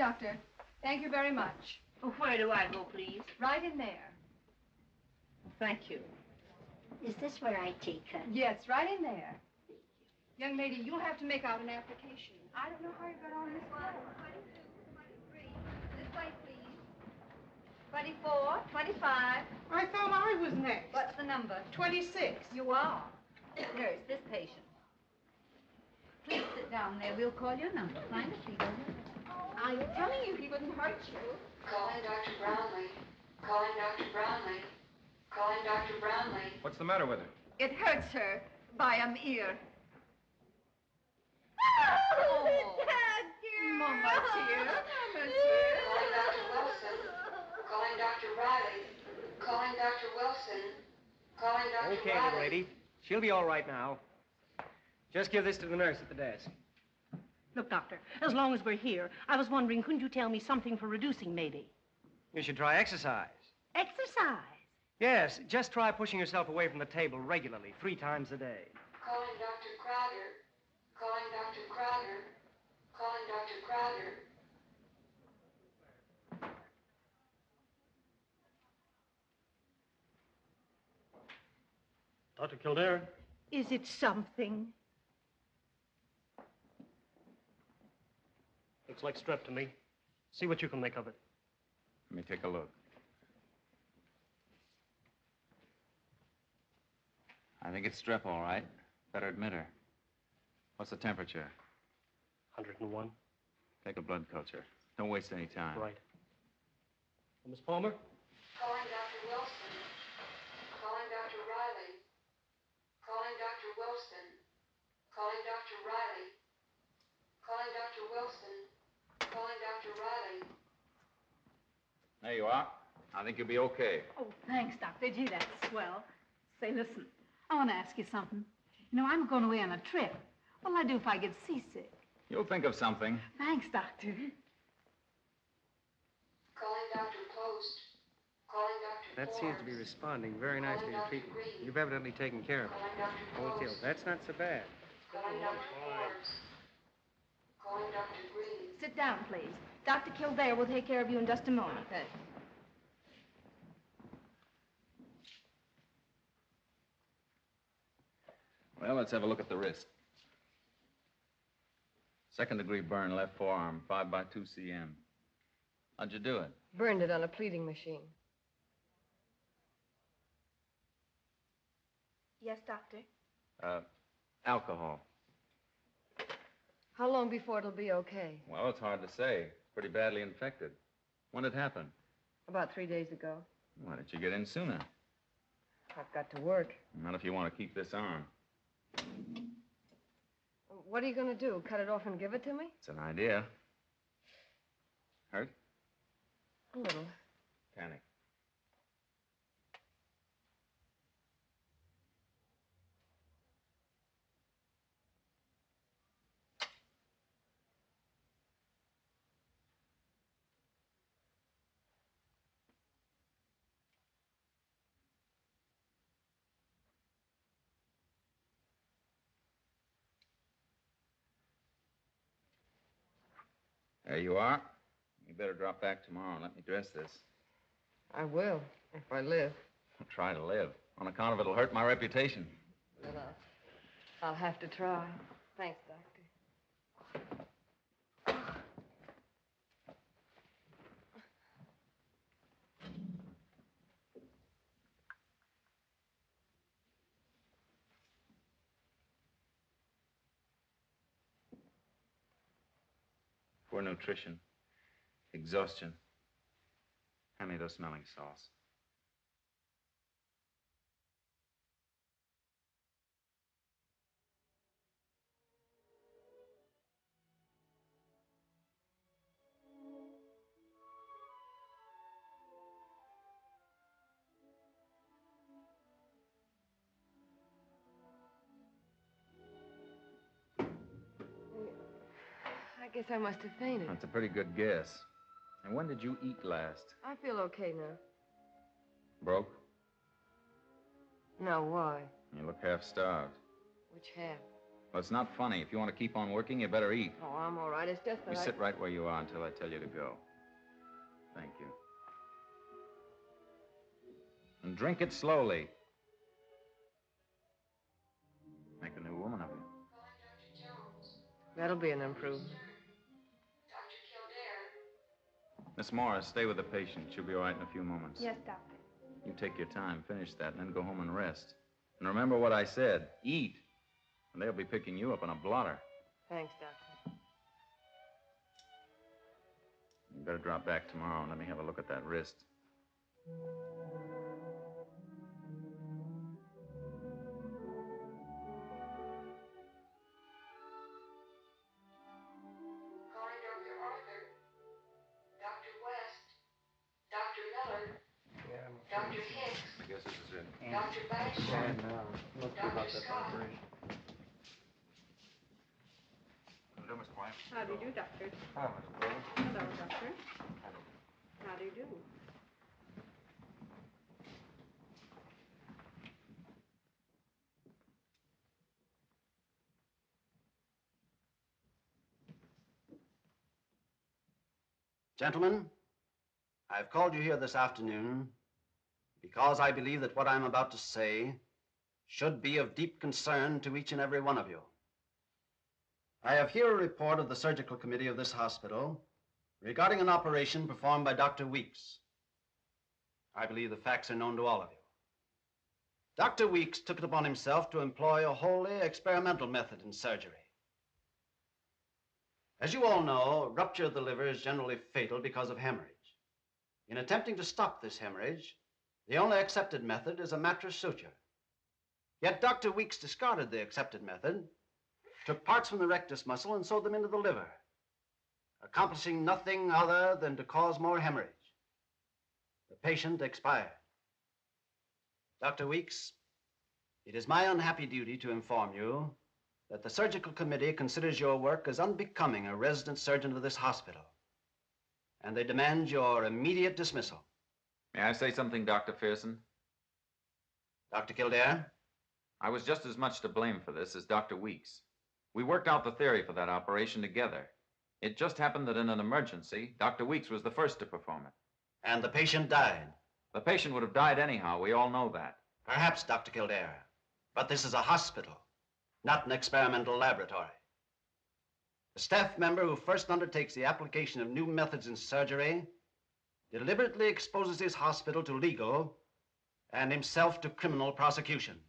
doctor. Thank you very much. Well, where do I go, please? Right in there. Thank you. Is this where I take her? Yes, right in there. Young lady, you'll have to make out an application. I don't know how you got on this floor. 22, 23. This way, please. 24, 25. I thought I was next. What's the number? 26. You are. Nurse, this patient. Please sit down there. We'll call your number. Find a seat. I'm telling you, he wouldn't hurt you. Calling Dr. Brownlee. Calling Dr. Brownlee. Calling Dr. Brownlee. What's the matter with her? It hurts her by ear. Oh, Mama dear. Calling Dr. Wilson. Calling Dr. Riley. Calling Dr. Wilson. Calling Dr. Okay, Riley. little lady. She'll be all right now. Just give this to the nurse at the desk. Look, Doctor, as long as we're here, I was wondering, couldn't you tell me something for reducing, maybe? You should try exercise. Exercise? Yes, just try pushing yourself away from the table regularly, 3 times a day. Calling Dr. Crowder. Calling Dr. Crowder. Calling Dr. Crowder. Dr. Kildare? Is it something? Looks like strep to me. See what you can make of it. Let me take a look. I think it's strep, all right. Better admit her. What's the temperature? 101. Take a blood culture. Don't waste any time. Right. Miss Palmer? Calling Dr. Wilson. Calling Dr. Riley. Calling Dr. Wilson. Calling Dr. Riley. Calling Dr. Wilson. Calling Dr. Riley. There you are. I think you'll be okay. Oh, thanks, Doctor. Gee, that's swell. Say, listen, I want to ask you something. You know, I'm going away on a trip. What'll I do if I get seasick? You'll think of something. Thanks, Doctor. Calling Dr. Post. Calling Dr. That Forbes. seems to be responding very nicely to treatment. Green. You've evidently taken care of it. Calling Dr. Hold still. Post. That's not so bad. Calling Dr. Forbes. Calling Dr. Green. Sit down, please. Dr. Kildare will take care of you in just a moment. Thanks. Well, let's have a look at the wrist. 2nd-degree burn, left forearm, 5 by 2 cm. How'd you do it? Burned it on a pleating machine. Yes, doctor? Alcohol. How long before it'll be okay? Well, it's hard to say. Pretty badly infected. When did it happen? About 3 days ago. Why didn't you get in sooner? I've got to work. Not if you want to keep this arm. What are you going to do? Cut it off and give it to me? It's an idea. Hurt? A little. Panic. There you are. You better drop back tomorrow and let me dress this. I will, if I live. I'll try to live. On account of it'll hurt my reputation. Well, I'll have to try. Thanks, Doctor. Poor nutrition. Exhaustion. Hand me those smelling salts. I guess I must have fainted. That's a pretty good guess. And when did you eat last? I feel okay now. Broke? No, why? You look half starved. Which half? Well, it's not funny. If you want to keep on working, you better eat. Oh, I'm all right. It's just that You sit right where you are until I tell you to go. Thank you. And drink it slowly. Make a new woman of you. Calling Dr. Jones. That'll be an improvement. Dr. Kildare. Miss Morris, stay with the patient. She'll be all right in a few moments. Yes, doctor. You take your time, finish that, and then go home and rest. And remember what I said. Eat. And they'll be picking you up on a blotter. Thanks, Doctor. You better drop back tomorrow and let me have a look at that wrist. Calling Dr. Arthur. Dr. West. Dr. Miller. Dr. Hicks. I guess this is it. Dr. Baxter. Dr. Scott. Hello, Miss White. How do you do, Doctor? Hi, Miss White. Hello, Doctor. How do you do? Gentlemen, I've called you here this afternoon because I believe that what I'm about to say should be of deep concern to each and every one of you. I have here a report of the surgical committee of this hospital regarding an operation performed by Dr. Weeks. I believe the facts are known to all of you. Dr. Weeks took it upon himself to employ a wholly experimental method in surgery. As you all know, rupture of the liver is generally fatal because of hemorrhage. In attempting to stop this hemorrhage, the only accepted method is a mattress suture. Yet Dr. Weeks discarded the accepted method, took parts from the rectus muscle and sewed them into the liver, accomplishing nothing other than to cause more hemorrhage. The patient expired. Dr. Weeks, it is my unhappy duty to inform you that the surgical committee considers your work as unbecoming a resident surgeon of this hospital, and they demand your immediate dismissal. May I say something, Dr. Pearson? Dr. Kildare? I was just as much to blame for this as Dr. Weeks. We worked out the theory for that operation together. It just happened that in an emergency, Dr. Weeks was the first to perform it. And the patient died. The patient would have died anyhow. We all know that. Perhaps, Dr. Kildare, but this is a hospital, not an experimental laboratory. The staff member who first undertakes the application of new methods in surgery deliberately exposes his hospital to legal and himself to criminal prosecution.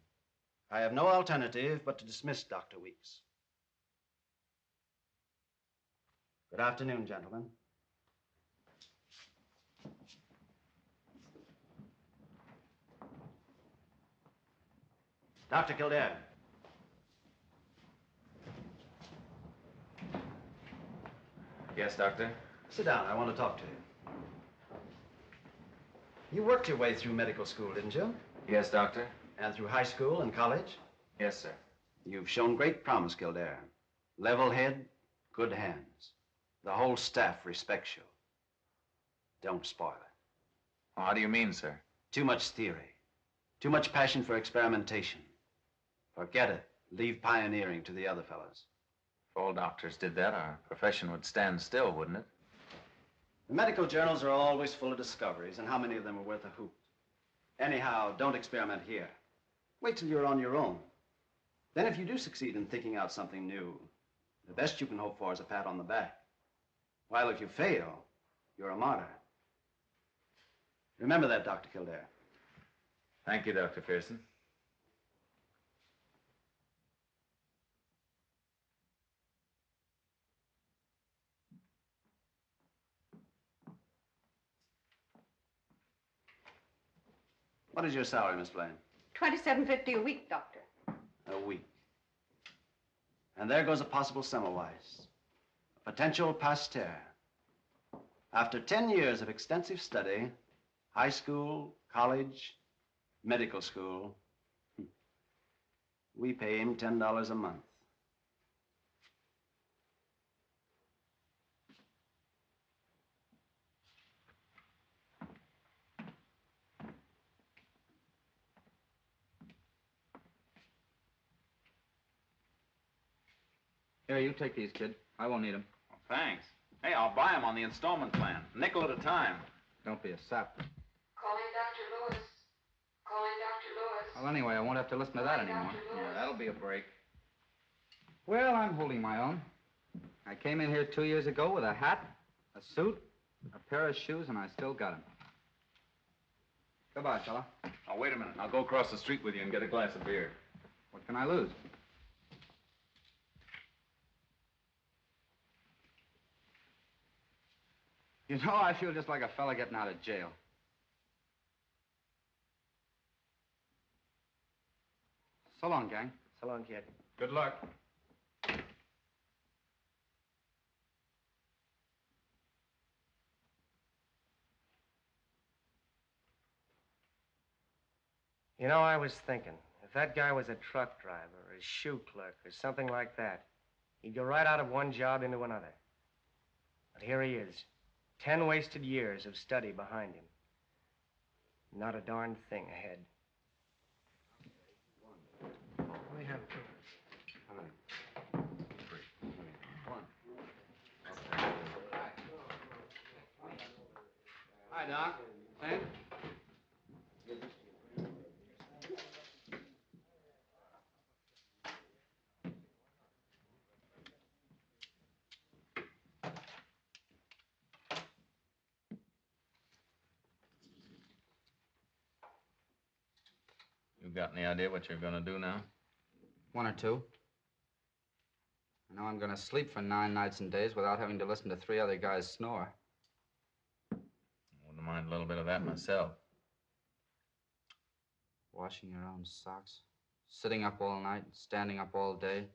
I have no alternative but to dismiss Dr. Weeks. Good afternoon, gentlemen. Dr. Kildare. Yes, Doctor? Sit down. I want to talk to you. You worked your way through medical school, didn't you? Yes, Doctor? And through high school and college? Yes, sir. You've shown great promise, Kildare. Level head, good hands. The whole staff respects you. Don't spoil it. Well, how do you mean, sir? Too much theory. Too much passion for experimentation. Forget it. Leave pioneering to the other fellows. If all doctors did that, our profession would stand still, wouldn't it? The medical journals are always full of discoveries, and how many of them are worth a hoot? Anyhow, don't experiment here. Wait till you're on your own. Then if you do succeed in thinking out something new, the best you can hope for is a pat on the back. While if you fail, you're a martyr. Remember that, Dr. Kildare. Thank you, Dr. Pearson. What is your salary, Miss Blaine? $27.50 a week, Doctor. A week. And there goes a possible Semmelweis. A potential Pasteur. After 10 years of extensive study, high school, college, medical school, we pay him $10 a month. Here, you take these, kid. I won't need them. Well, thanks. Hey, I'll buy them on the installment plan. Nickel at a time. Don't be a sap. Calling Dr. Lewis. Calling Dr. Lewis. Well, anyway, I won't have to listen to that anymore. Yeah, that'll be a break. Well, I'm holding my own. I came in here 2 years ago with a hat, a suit, a pair of shoes, and I still got them. Goodbye, fella. Oh, wait a minute. I'll go across the street with you and get a glass of beer. What can I lose? You know, I feel just like a fella getting out of jail. So long, gang. So long, kid. Good luck. You know, I was thinking, if that guy was a truck driver or a shoe clerk or something like that, he'd go right out of one job into another. But here he is, 10 wasted years of study behind him. Not a darn thing ahead. We have to. Hi, Doc. Sam? You got any idea what you're gonna do now? 1 or 2. I know I'm gonna sleep for 9 nights and days without having to listen to 3 other guys snore. Wouldn't mind a little bit of that myself. Washing your own socks, sitting up all night, standing up all day,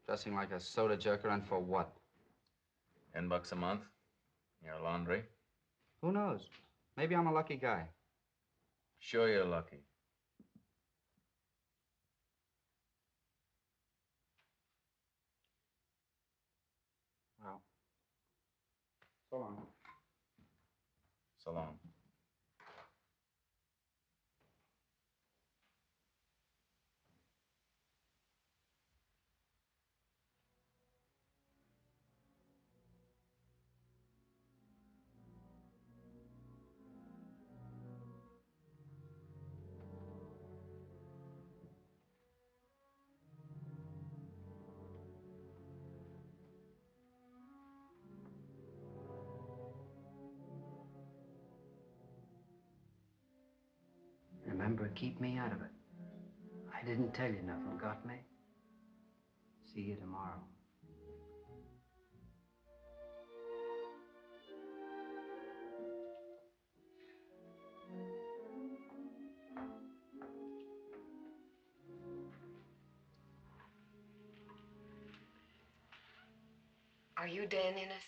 dressing like a soda jerker, and for what? $10 a month? Your laundry? Who knows? Maybe I'm a lucky guy. Sure you're lucky. Well, so long. So long. Remember, keep me out of it. I didn't tell you nothing, got me? See you tomorrow. Are you Dan Innes?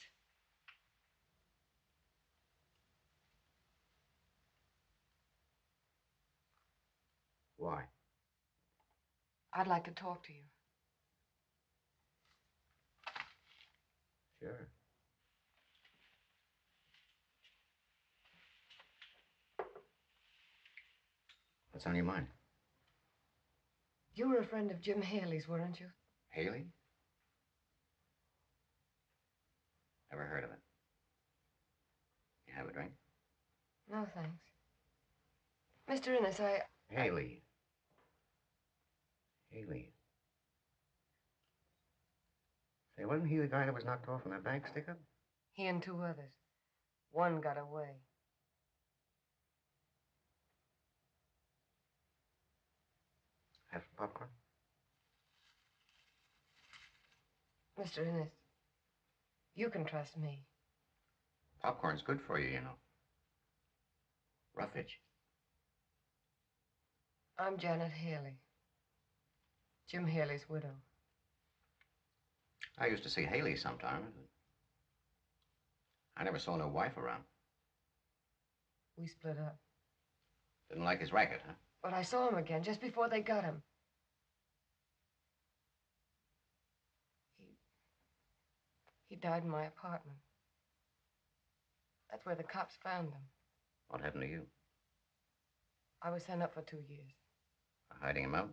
Why? I'd like to talk to you. Sure. What's on your mind? You were a friend of Jim Haley's, weren't you? Haley? Never heard of it. You have a drink? No, thanks. Mr. Innes, Haley. Haley. Say, wasn't he the guy that was knocked off in that bank stick-up? He and 2 others. One got away. Have some popcorn? Mr. Innes, you can trust me. Popcorn's good for you, you know. Roughage. I'm Janet Haley. Jim Haley's widow. I used to see Haley sometimes, but I never saw no wife around. We split up. Didn't like his racket, huh? But I saw him again just before they got him. He died in my apartment. That's where the cops found him. What happened to you? I was sent up for 2 years. For hiding him out?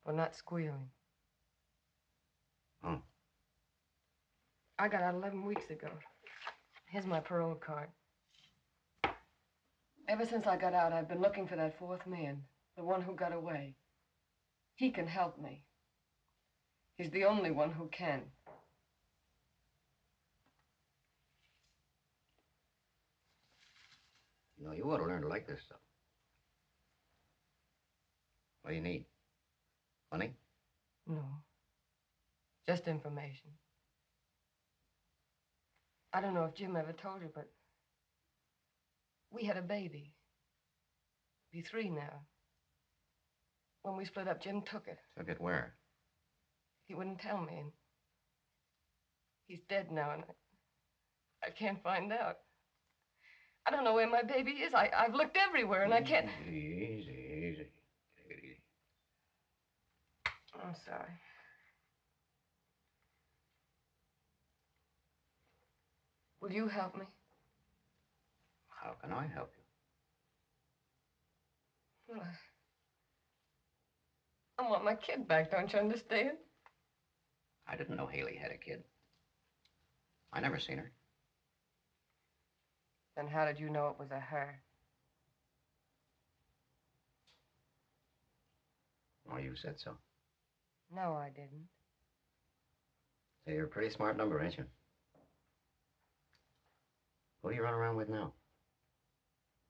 For not squealing. Oh. I got out 11 weeks ago. Here's my parole card. Ever since I got out, I've been looking for that fourth man, the one who got away. He can help me. He's the only one who can. You know, you ought to learn to like this stuff. What do you need? Money? No. Just information. I don't know if Jim ever told you, but we had a baby. Be 3 now. When we split up, Jim took it. Took it where? He wouldn't tell me, and he's dead now, and I can't find out. I don't know where my baby is. I've looked everywhere, and I can't... Easy. Take it easy. I'm sorry. Will you help me? How can I help you? Well, I want my kid back, don't you understand? I didn't know Haley had a kid. I never seen her. Then how did you know it was a her? Oh, you said so. No, I didn't. Say, you're a pretty smart number, ain't you? Who do you run around with now?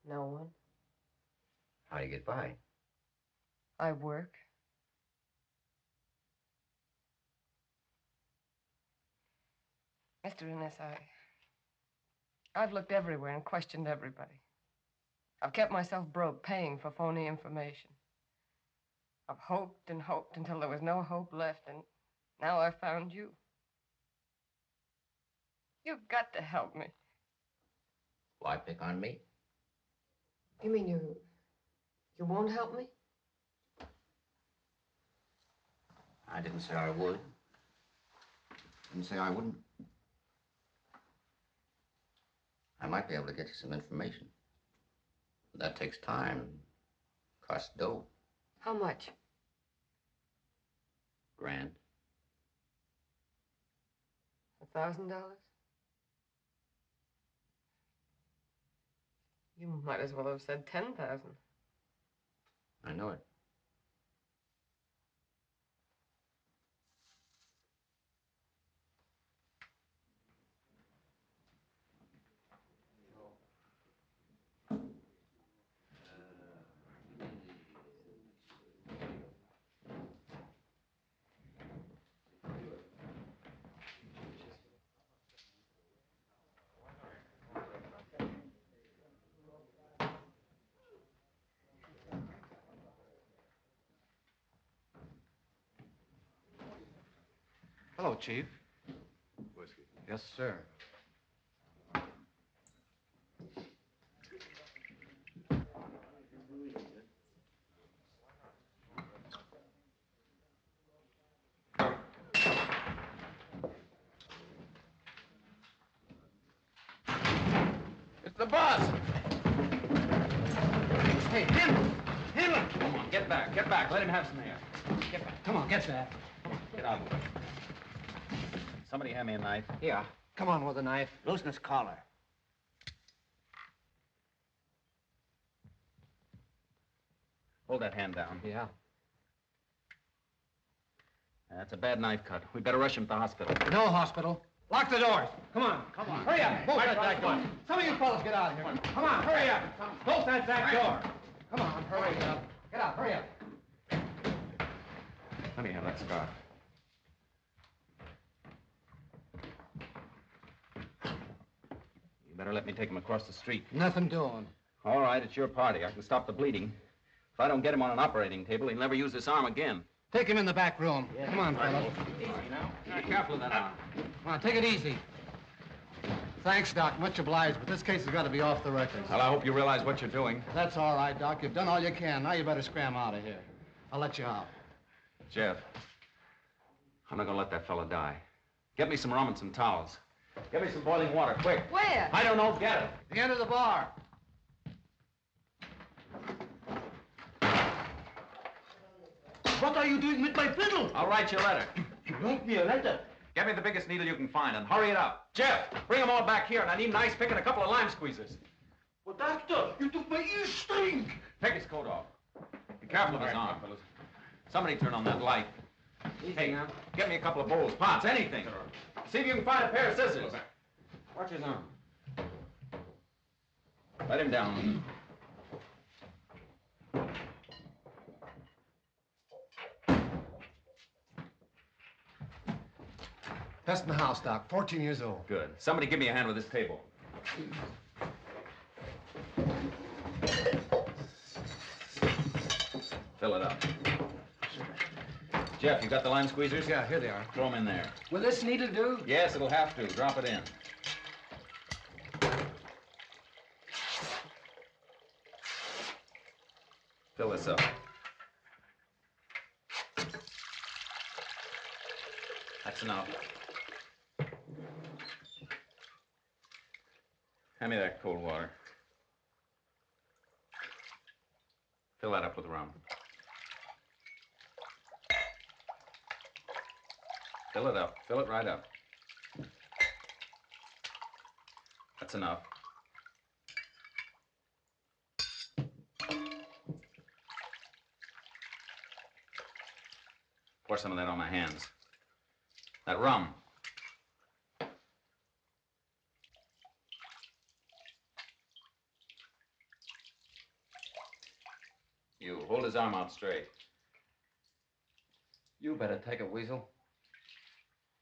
No one. How do you get by? I work. Mr. Innes, I've looked everywhere and questioned everybody. I've kept myself broke paying for phony information. I've hoped and hoped until there was no hope left, and now I've found you. You've got to help me. Why pick on me? You mean you won't help me? I didn't say I would. Didn't say I wouldn't. I might be able to get you some information. But that takes time. Costs dough. How much? $1,000. $1,000? You might as well have said 10,000. I know it. Hello, Chief. Whiskey. Yes, sir. It's the boss! Hey, him! Come on, get back. Let him have some air. Get back. Come on, get back. Get out of the way. Somebody hand me a knife. Here. Come on with a knife. Loosen his collar. Hold that hand down. Yeah. That's a bad knife cut. We better rush him to the hospital. No hospital. Lock the doors. Come on. Hurry up. Bolt that back door. Some of you fellas get out of here. Come on, hurry up. Bolt that back door. Come on, hurry up. Get out, hurry up. Let me have that scarf. You better let me take him across the street. Nothing doing. All right, it's your party. I can stop the bleeding. If I don't get him on an operating table, he'll never use this arm again. Take him in the back room. Yeah. Come on, fellas. Easy now. Be careful of that arm. Come on, take it easy. Thanks, Doc. Much obliged, but this case has got to be off the record. Well, I hope you realize what you're doing. That's all right, Doc. You've done all you can. Now you better scram out of here. I'll let you out. Jeff, I'm not going to let that fella die. Get me some rum and some towels. Get me some boiling water, quick. Where? I don't know. Get it. The end of the bar. What are you doing with my fiddle? I'll write you a letter. write me a letter. Get me the biggest needle you can find and hurry it up. Jeff, bring them all back here, and I need an ice pick and a couple of lime squeezers. Well, doctor, you took my ear string. Take his coat off. Be careful of his arm. Somebody turn on that light. Hey, get me a couple of bowls, pots, anything. See if you can find a pair of scissors. Watch his arm. Let him down. Best in the house, Doc. 14 years old. Good. Somebody give me a hand with this table. Fill it up. Jeff, you got the lime squeezers? Yeah, here they are. Throw them in there. Will this needle do? Yes, it'll have to. Drop it in. Fill this up. That's enough. Hand me that cold water. Fill that up with rum. Fill it up. Fill it right up. That's enough. Pour some of that on my hands. That rum. You hold his arm out straight. You better take a weasel.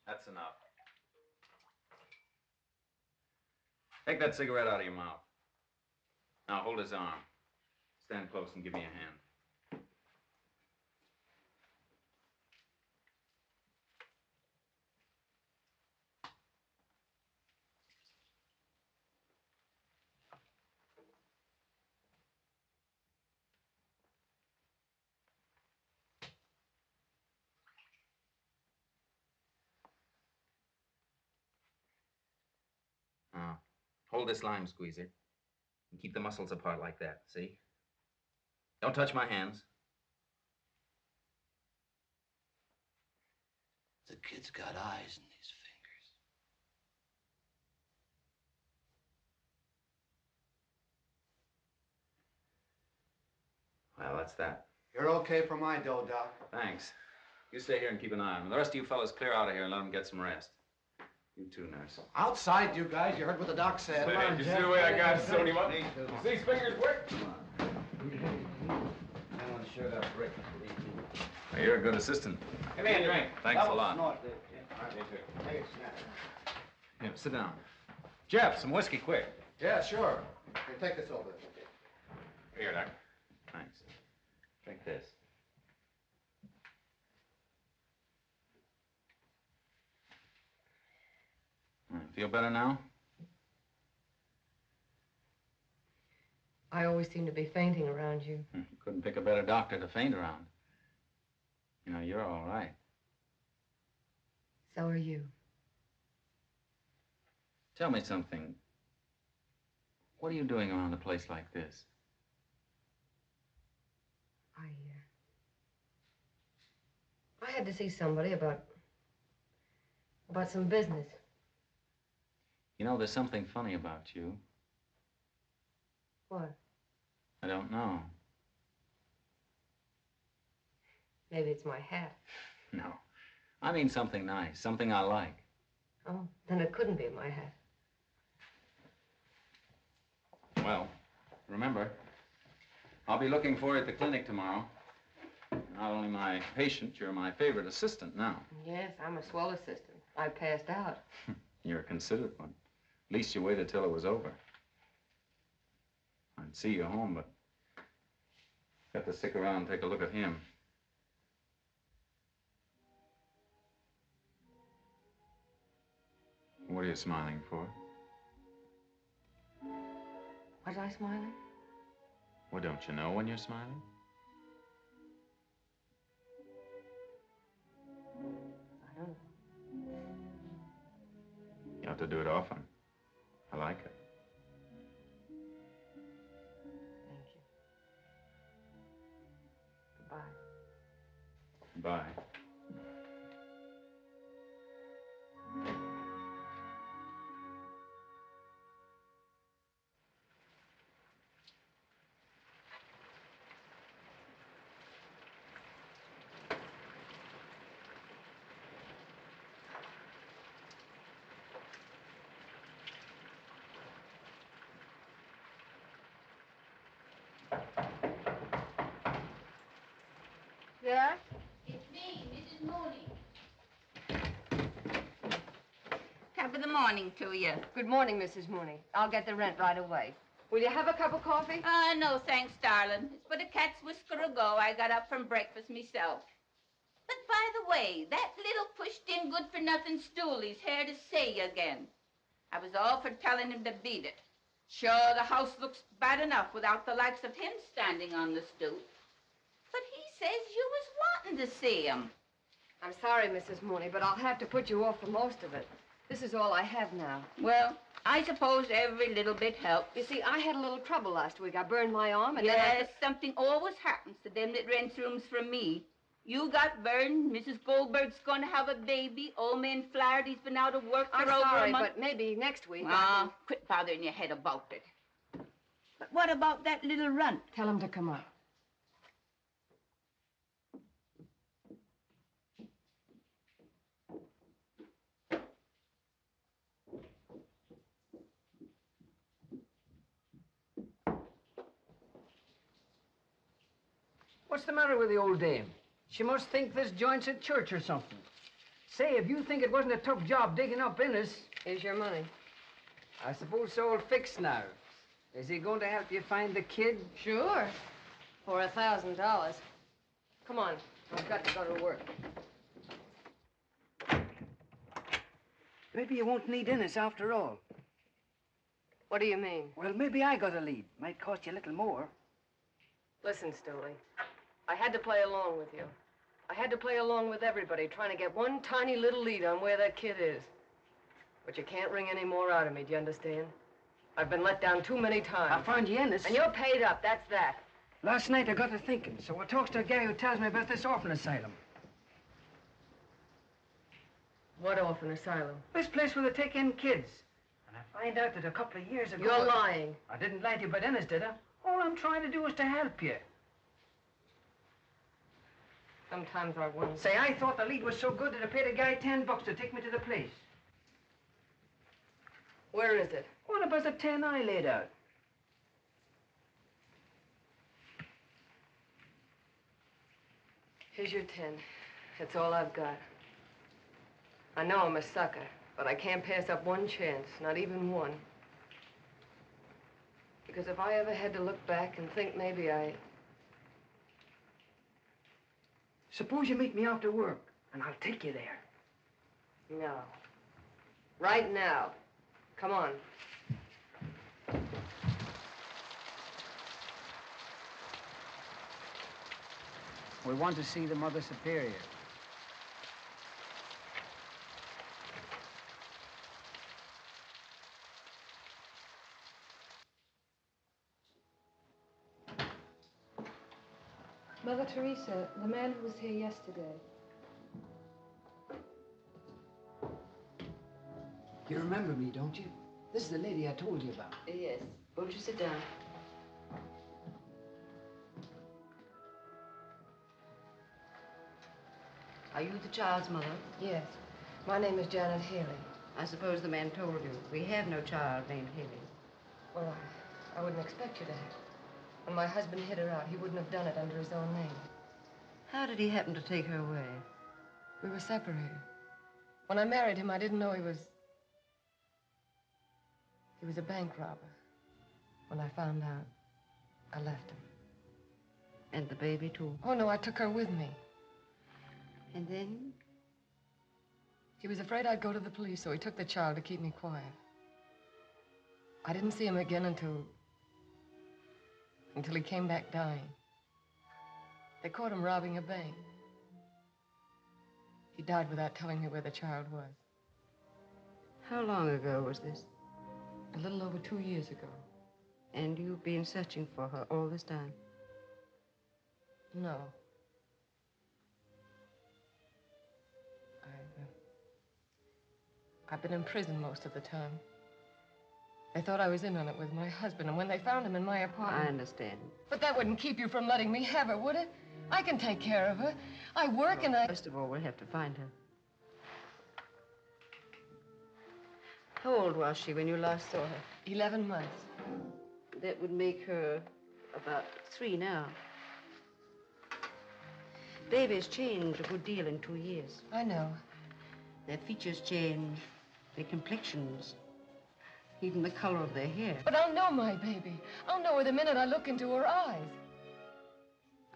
That's enough. Take that cigarette out of your mouth. Now hold his arm. Stand close and give me a hand. Now, hold this lime squeezer and keep the muscles apart like that, see? Don't touch my hands. The kid's got eyes in his fingers. Well, that's that. You're okay for my dough, Doc. Thanks. You stay here and keep an eye on him. The rest of you fellas clear out of here and let him get some rest. You too, nurse. Outside, you guys. You heard what the doc said. Hey, did you see the way I got sewn him up? You see his fingers work? Sure that break. Well, you're a good assistant. Give me a drink. Thanks a lot. Yeah, sit down. Jeff, some whiskey, quick. Yeah, sure. Here, take this over. Here, Doc. Thanks. Drink this. Feel better now? I always seem to be fainting around you. Couldn't pick a better doctor to faint around. You know, you're all right. So are you. Tell me something. What are you doing around a place like this? I had to see somebody about some business. You know, there's something funny about you. What? I don't know. Maybe it's my hat. No. I mean something nice, something I like. Oh, then it couldn't be my hat. Well, remember, I'll be looking for you at the clinic tomorrow. Not only my patient, you're my favorite assistant now. Yes, I'm a swell assistant. I passed out. You're a considerate one. At least you waited till it was over. I'd see you home, but got to stick around and take a look at him. What are you smiling for? Was I smiling? Well, don't you know when you're smiling? I don't know. You have to do it often. I like it. Thank you. Goodbye. Goodbye. of the morning to you. Good morning, Mrs. Mooney. I'll get the rent right away. Will you have a cup of coffee? No, thanks, darling. It's but a cat's whisker ago I got up from breakfast myself. But by the way, that little pushed-in good-for-nothing stoolie's here to see you again. I was all for telling him to beat it. Sure, the house looks bad enough without the likes of him standing on the stoop. But he says you was wanting to see him. I'm sorry, Mrs. Mooney, but I'll have to put you off for most of it. This is all I have now. Well, I suppose every little bit helps. You see, I had a little trouble last week. I burned my arm and yes, something always happens to them that rents rooms from me. You got burned. Mrs. Goldberg's going to have a baby. Old man Flaherty's been out of work for over a month. But maybe next week quit bothering your head about it. But what about that little runt? Tell him to come up. What's the matter with the old dame? She must think this joint's a church or something. Say, if you think it wasn't a tough job digging up Innes... Here's your money. I suppose it's all fixed now. Is he going to help you find the kid? Sure. For $1,000. Come on. I've got to go to work. Maybe you won't need Innes after all. What do you mean? Well, maybe I got a lead. Might cost you a little more. Listen, Stooley. I had to play along with you. I had to play along with everybody, trying to get one tiny little lead on where that kid is. But you can't wring any more out of me, do you understand? I've been let down too many times. I found you Innes. And you're paid up, that's that. Last night I got to thinking, so I talks to a guy who tells me about this orphan asylum. What orphan asylum? This place where they take in kids. And I find out that a couple of years ago... You're lying. I didn't lie to you about Innes, did I? All I'm trying to do is to help you. Sometimes I wonder. Say, I thought the lead was so good that I paid a guy $10 to take me to the place. Where is it? What about the 10 I laid out? Here's your 10. That's all I've got. I know I'm a sucker, but I can't pass up one chance, not even one. Because if I ever had to look back and think maybe Suppose you meet me after work, and I'll take you there. No. Right now. Come on. We want to see the Mother Superior. Mother Teresa, the man who was here yesterday. You remember me, don't you? This is the lady I told you about. Yes. Won't you sit down? Are you the child's mother? Yes. My name is Janet Haley. I suppose the man told you. We have no child named Haley. Well, I wouldn't expect you to have. When my husband hid her out, he wouldn't have done it under his own name. How did he happen to take her away? We were separated. When I married him, I didn't know he was a bank robber. When I found out, I left him. And the baby, too? Oh, no, I took her with me. And then? He was afraid I'd go to the police, so he took the child to keep me quiet. I didn't see him again until he came back dying. They caught him robbing a bank. He died without telling me where the child was. How long ago was this? A little over 2 years ago. And you've been searching for her all this time? No. I've been in prison most of the time. They thought I was in on it with my husband, and when they found him in my apartment... I understand. But that wouldn't keep you from letting me have her, would it? I can take care of her. I work and I... First of all, we'll have to find her. How old was she when you last saw her? 11 months. That would make her about 3 now. Babies change a good deal in 2 years. I know. Their features change, their complexions, even the color of their hair. But I'll know my baby. I'll know her the minute I look into her eyes.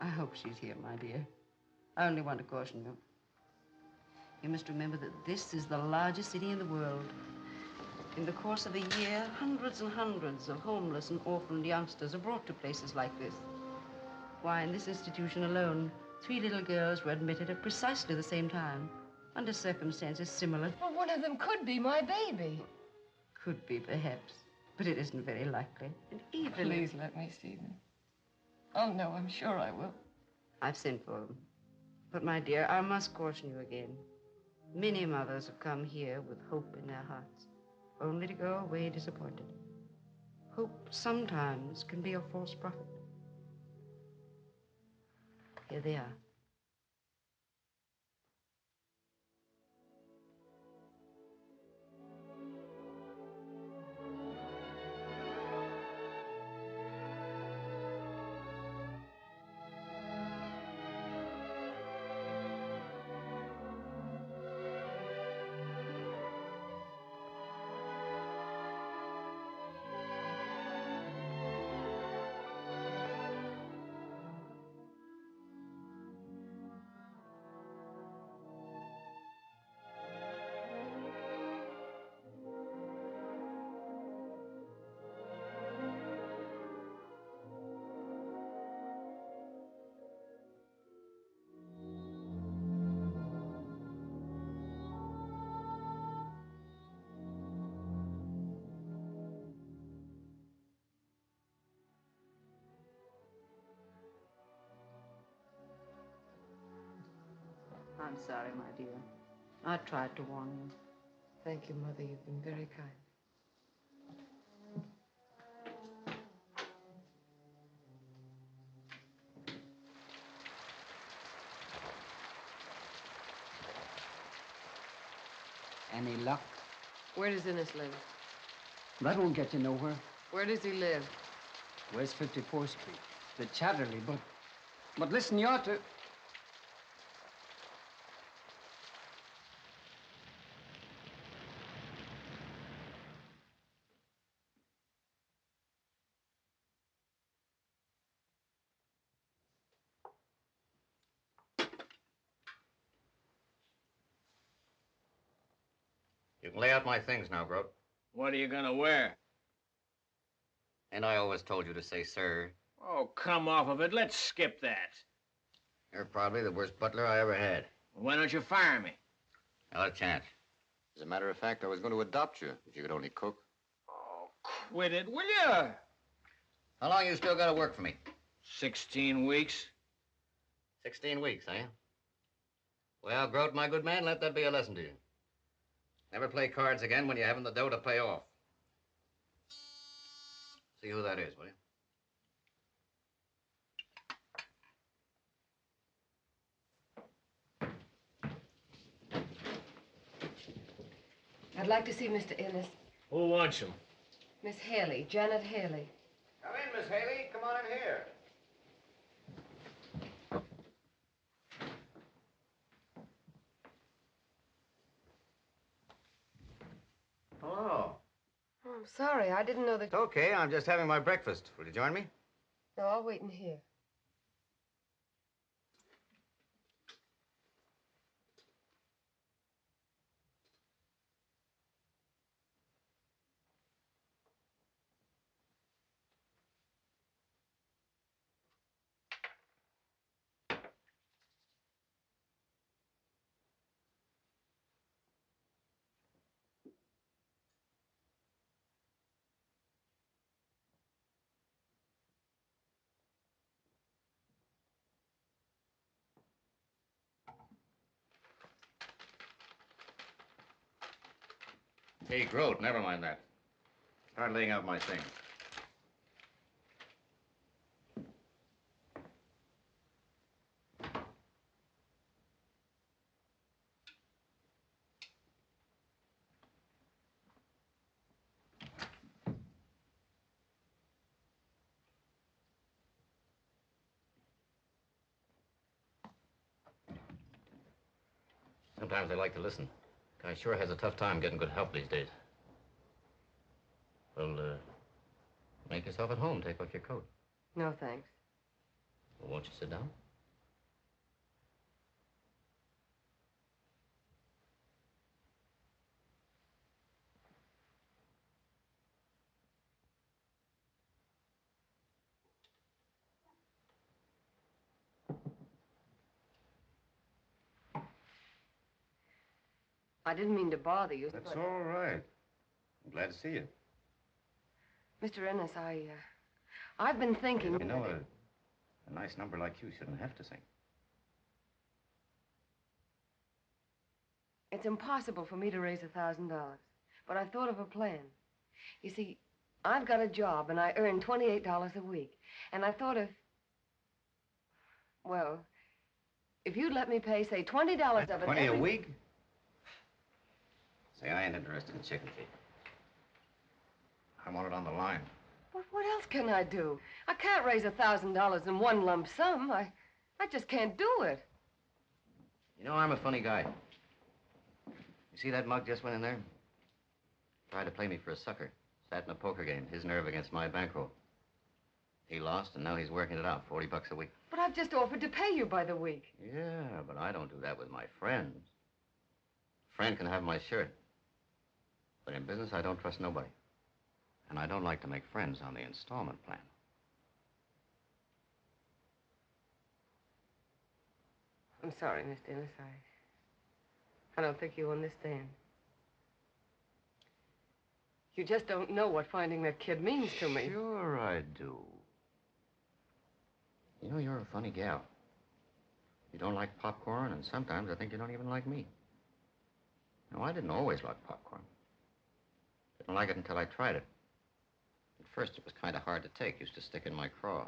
I hope she's here, my dear. I only want to caution you. You must remember that this is the largest city in the world. In the course of a year, hundreds and hundreds of homeless and orphaned youngsters are brought to places like this. Why, in this institution alone, 3 little girls were admitted at precisely the same time, under circumstances similar. Well, one of them could be my baby. Could be, perhaps, but it isn't very likely. And even Please let me see them. Oh, no, I'm sure I will. I've sent for them. But, my dear, I must caution you again. Many mothers have come here with hope in their hearts, only to go away disappointed. Hope sometimes can be a false prophet. Here they are. I'm sorry, my dear. I tried to warn you. Thank you, Mother. You've been very kind. Any luck? Where does Innes live? That won't get you nowhere. Where does he live? West 54th Street. The Chatterley, but listen, you ought to... You can lay out my things now, Grote. What are you gonna wear? And I always told you to say sir. Oh, come off of it. Let's skip that. You're probably the worst butler I ever had. Why don't you fire me? Not a chance. As a matter of fact, I was going to adopt you if you could only cook. Oh, quit it, will you? How long you still got to work for me? 16 weeks. 16 weeks, eh? Well, Grote, my good man, let that be a lesson to you. Never play cards again when you haven't the dough to pay off. See who that is, will you? I'd like to see Mr. Innes. Who wants him? Miss Haley, Janet Haley. Come in, Miss Haley. Come on in here. Hello. Oh, I'm sorry. I didn't know that... It's okay. I'm just having my breakfast. Will you join me? No, I'll wait in here. Hey, Grote, never mind that. Start laying out my things. Sometimes they like to listen. Guy sure has a tough time getting good help these days. Well, make yourself at home. Take off your coat. No, thanks. Well, won't you sit down? I didn't mean to bother you. That's but... all right. I'm glad to see you. Mr. Ennis, I've been thinking... You know, a nice number like you shouldn't have to sing. It's impossible for me to raise $1,000, but I thought of a plan. You see, I've got a job, and I earn $28 a week. And I thought if you'd let me pay, say, $20 of it 20 a week? Say, I ain't interested in chicken feed. I want it on the line. But what else can I do? I can't raise $1,000 in one lump sum. I just can't do it. You know, I'm a funny guy. You see that mug just went in there? Tried to play me for a sucker. Sat in a poker game, his nerve against my bankroll. He lost, and now he's working it out, $40 a week. But I've just offered to pay you by the week. Yeah, but I don't do that with my friends. A friend can have my shirt. But in business, I don't trust nobody. And I don't like to make friends on the installment plan. I'm sorry, Mr. Ennis. I don't think you understand. You just don't know what finding that kid means to me. Sure I do. You know, you're a funny gal. You don't like popcorn, and sometimes I think you don't even like me. No, I didn't always like popcorn. Didn't like it until I tried it. At first, it was kind of hard to take. Used to stick in my craw.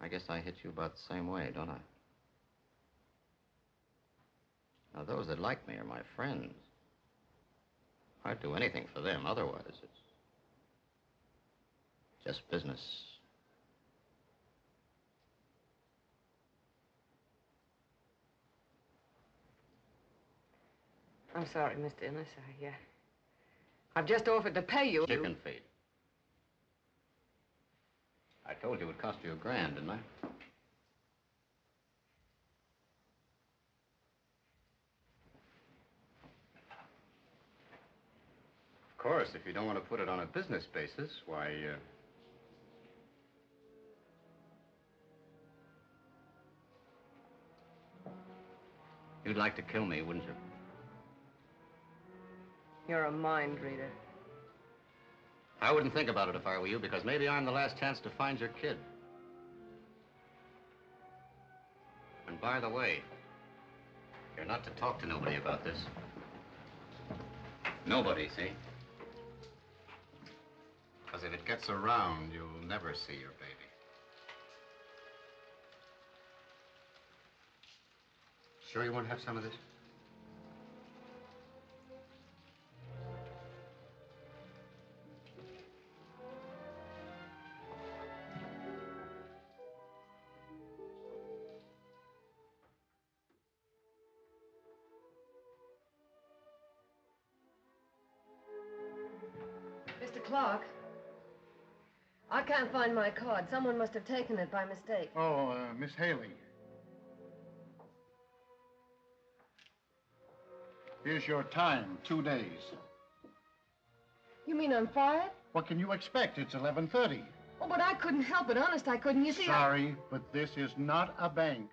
I guess I hit you about the same way, don't I? Now, those that like me are my friends. I'd do anything for them. Otherwise, it's just business. I'm sorry, Mr. Ennis. I've just offered to pay you. Chicken feed. I told you it would cost you $1,000, didn't I? Of course, if you don't want to put it on a business basis, why, you'd like to kill me, wouldn't you? You're a mind reader. I wouldn't think about it if I were you, because maybe I'm the last chance to find your kid. And by the way, you're not to talk to nobody about this. Nobody, see? Because if it gets around, you'll never see your baby. Sure you want to have some of this? Mr. Clark, I can't find my card. Someone must have taken it by mistake. Oh, Miss Haley. Here's your time, 2 days. You mean I'm fired? What can you expect? It's 11:30. Oh, but I couldn't help it. Honest, I couldn't. You see, Sorry, but this is not a bank.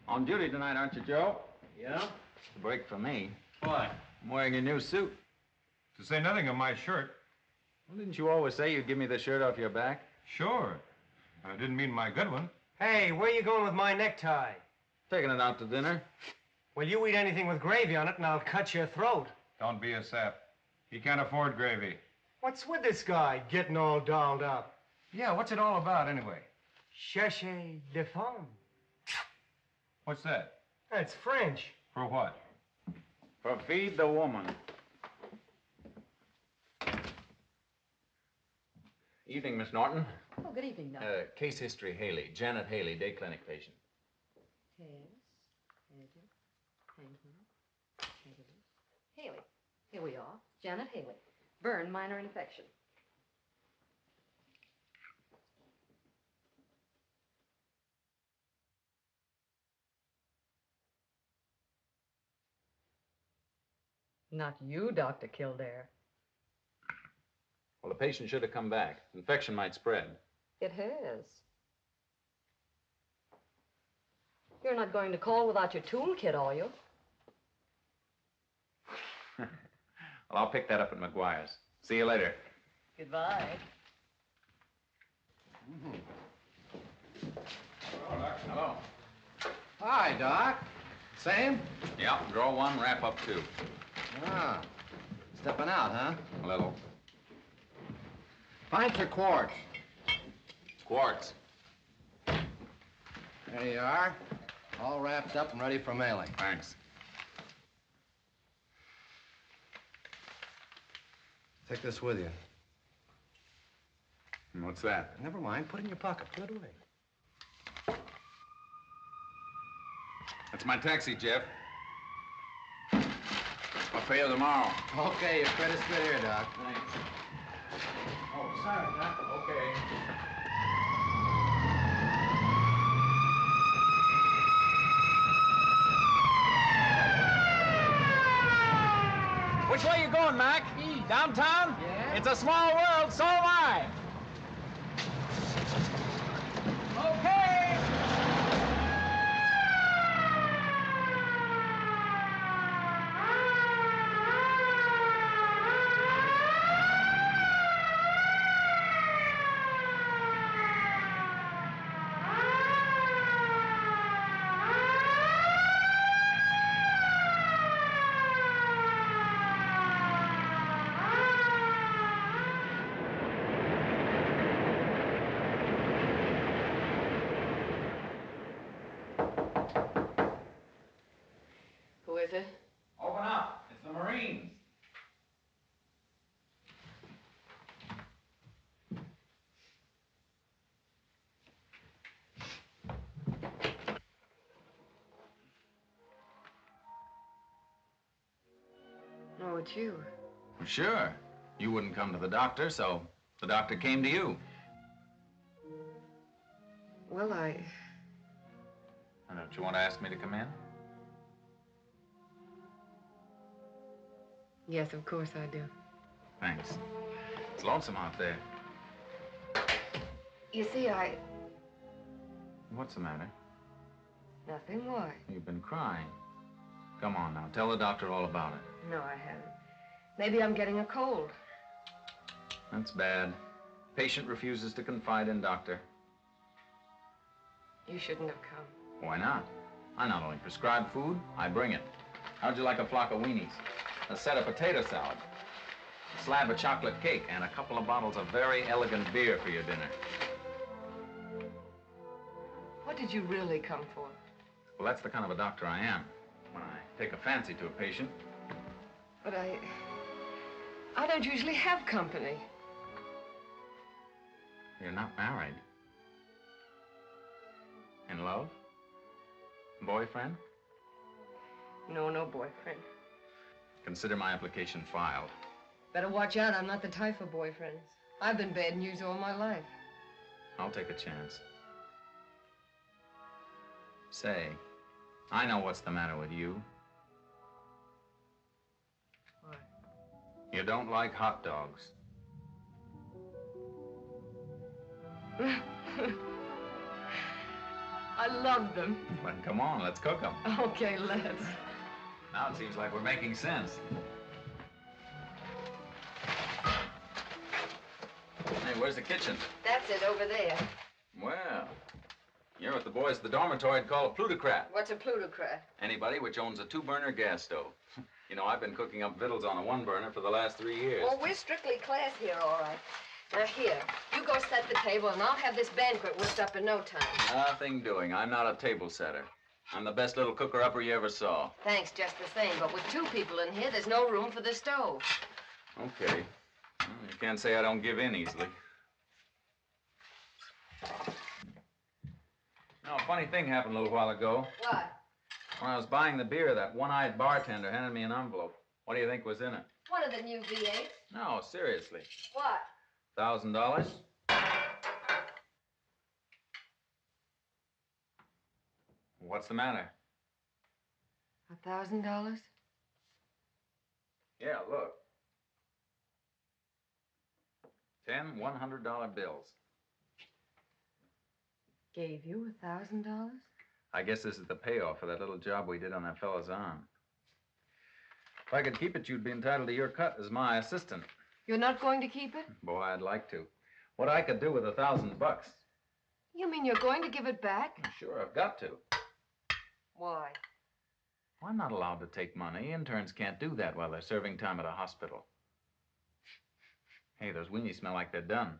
On duty tonight, aren't you, Joe? Yeah? It's a break for me. Why? I'm wearing a new suit. To say nothing of my shirt. Well, didn't you always say you'd give me the shirt off your back? Sure. I didn't mean my good one. Hey, where you going with my necktie? Taking it out to dinner. Well, you eat anything with gravy on it, and I'll cut your throat. Don't be a sap. He can't afford gravy. What's with this guy getting all dolled up? Yeah, what's it all about, anyway? Cherchez de femme. What's that? That's French. For what? For feed the woman. Evening, Miss Norton. Oh, good evening, Doctor. Case history, Haley. Janet Haley, day clinic patient. Yes. Haley. Here we are. Janet Haley. Burn, minor infection. Not you, Dr. Kildare. Well, the patient should have come back. Infection might spread. It has. You're not going to call without your toolkit, are you? Well, I'll pick that up at McGuire's. See you later. Goodbye. Hello. Hi, Doc. Same? Yeah, draw one, wrap up two. Ah, stepping out, huh? A little. Pints or quarts? Quartz. There you are. All wrapped up and ready for mailing. Thanks. Take this with you. And what's that? Never mind. Put it in your pocket. Put it away. That's my taxi, Jeff. I'll pay you tomorrow. Okay, your credit's good here, Doc. Thanks. Oh, sorry, Doc. Okay. Which way you going, Mac? Downtown? Yeah. It's a small world, so am I. Okay. Who is it? Open up. It's the Marines. No, it's you. Well, sure. You wouldn't come to the doctor, so the doctor came to you. Well, Don't you want to ask me to come in? Yes, of course I do. Thanks. It's lonesome out there. You see, What's the matter? Nothing. Why? You've been crying. Come on now, tell the doctor all about it. No, I haven't. Maybe I'm getting a cold. That's bad. Patient refuses to confide in doctor. You shouldn't have come. Why not? I not only prescribe food, I bring it. How'd you like a flock of weenies? A set of potato salad, a slab of chocolate cake, and a couple of bottles of very elegant beer for your dinner. What did you really come for? Well, that's the kind of a doctor I am. When I take a fancy to a patient. But I don't usually have company. You're not married. In love? Boyfriend? No, no boyfriend. Consider my application filed. Better watch out. I'm not the type for boyfriends. I've been bad news all my life. I'll take a chance. Say, I know what's the matter with you. What? You don't like hot dogs. I love them. Then come on, let's cook them. Okay, let's. Now it seems like we're making sense. where's the kitchen? That's it, over there. Well, you're what the boys at the dormitory would call a plutocrat. What's a plutocrat? Anybody which owns a 2-burner gas stove. You know, I've been cooking up victuals on a 1-burner for the last 3 years. Well, we're strictly class here, all right. Now, here, you go set the table, and I'll have this banquet whipped up in no time. Nothing doing. I'm not a table setter. I'm the best little cooker-upper you ever saw. Thanks, just the same. But with 2 people in here, there's no room for the stove. Okay. Well, you can't say I don't give in easily. Now, a funny thing happened a little while ago. What? When I was buying the beer, that one-eyed bartender handed me an envelope. What do you think was in it? One of the new V8s. No, seriously. What? $1,000? What's the matter? $1,000? Yeah, look. 10 $100 bills. Gave you $1,000? I guess this is the payoff for that little job we did on that fellow's arm. If I could keep it, you'd be entitled to your cut as my assistant. You're not going to keep it? Boy, I'd like to. What I could do with $1,000. You mean you're going to give it back? Sure, I've got to. Why? Well, I'm not allowed to take money. Interns can't do that while they're serving time at a hospital. Hey, those weenies smell like they're done.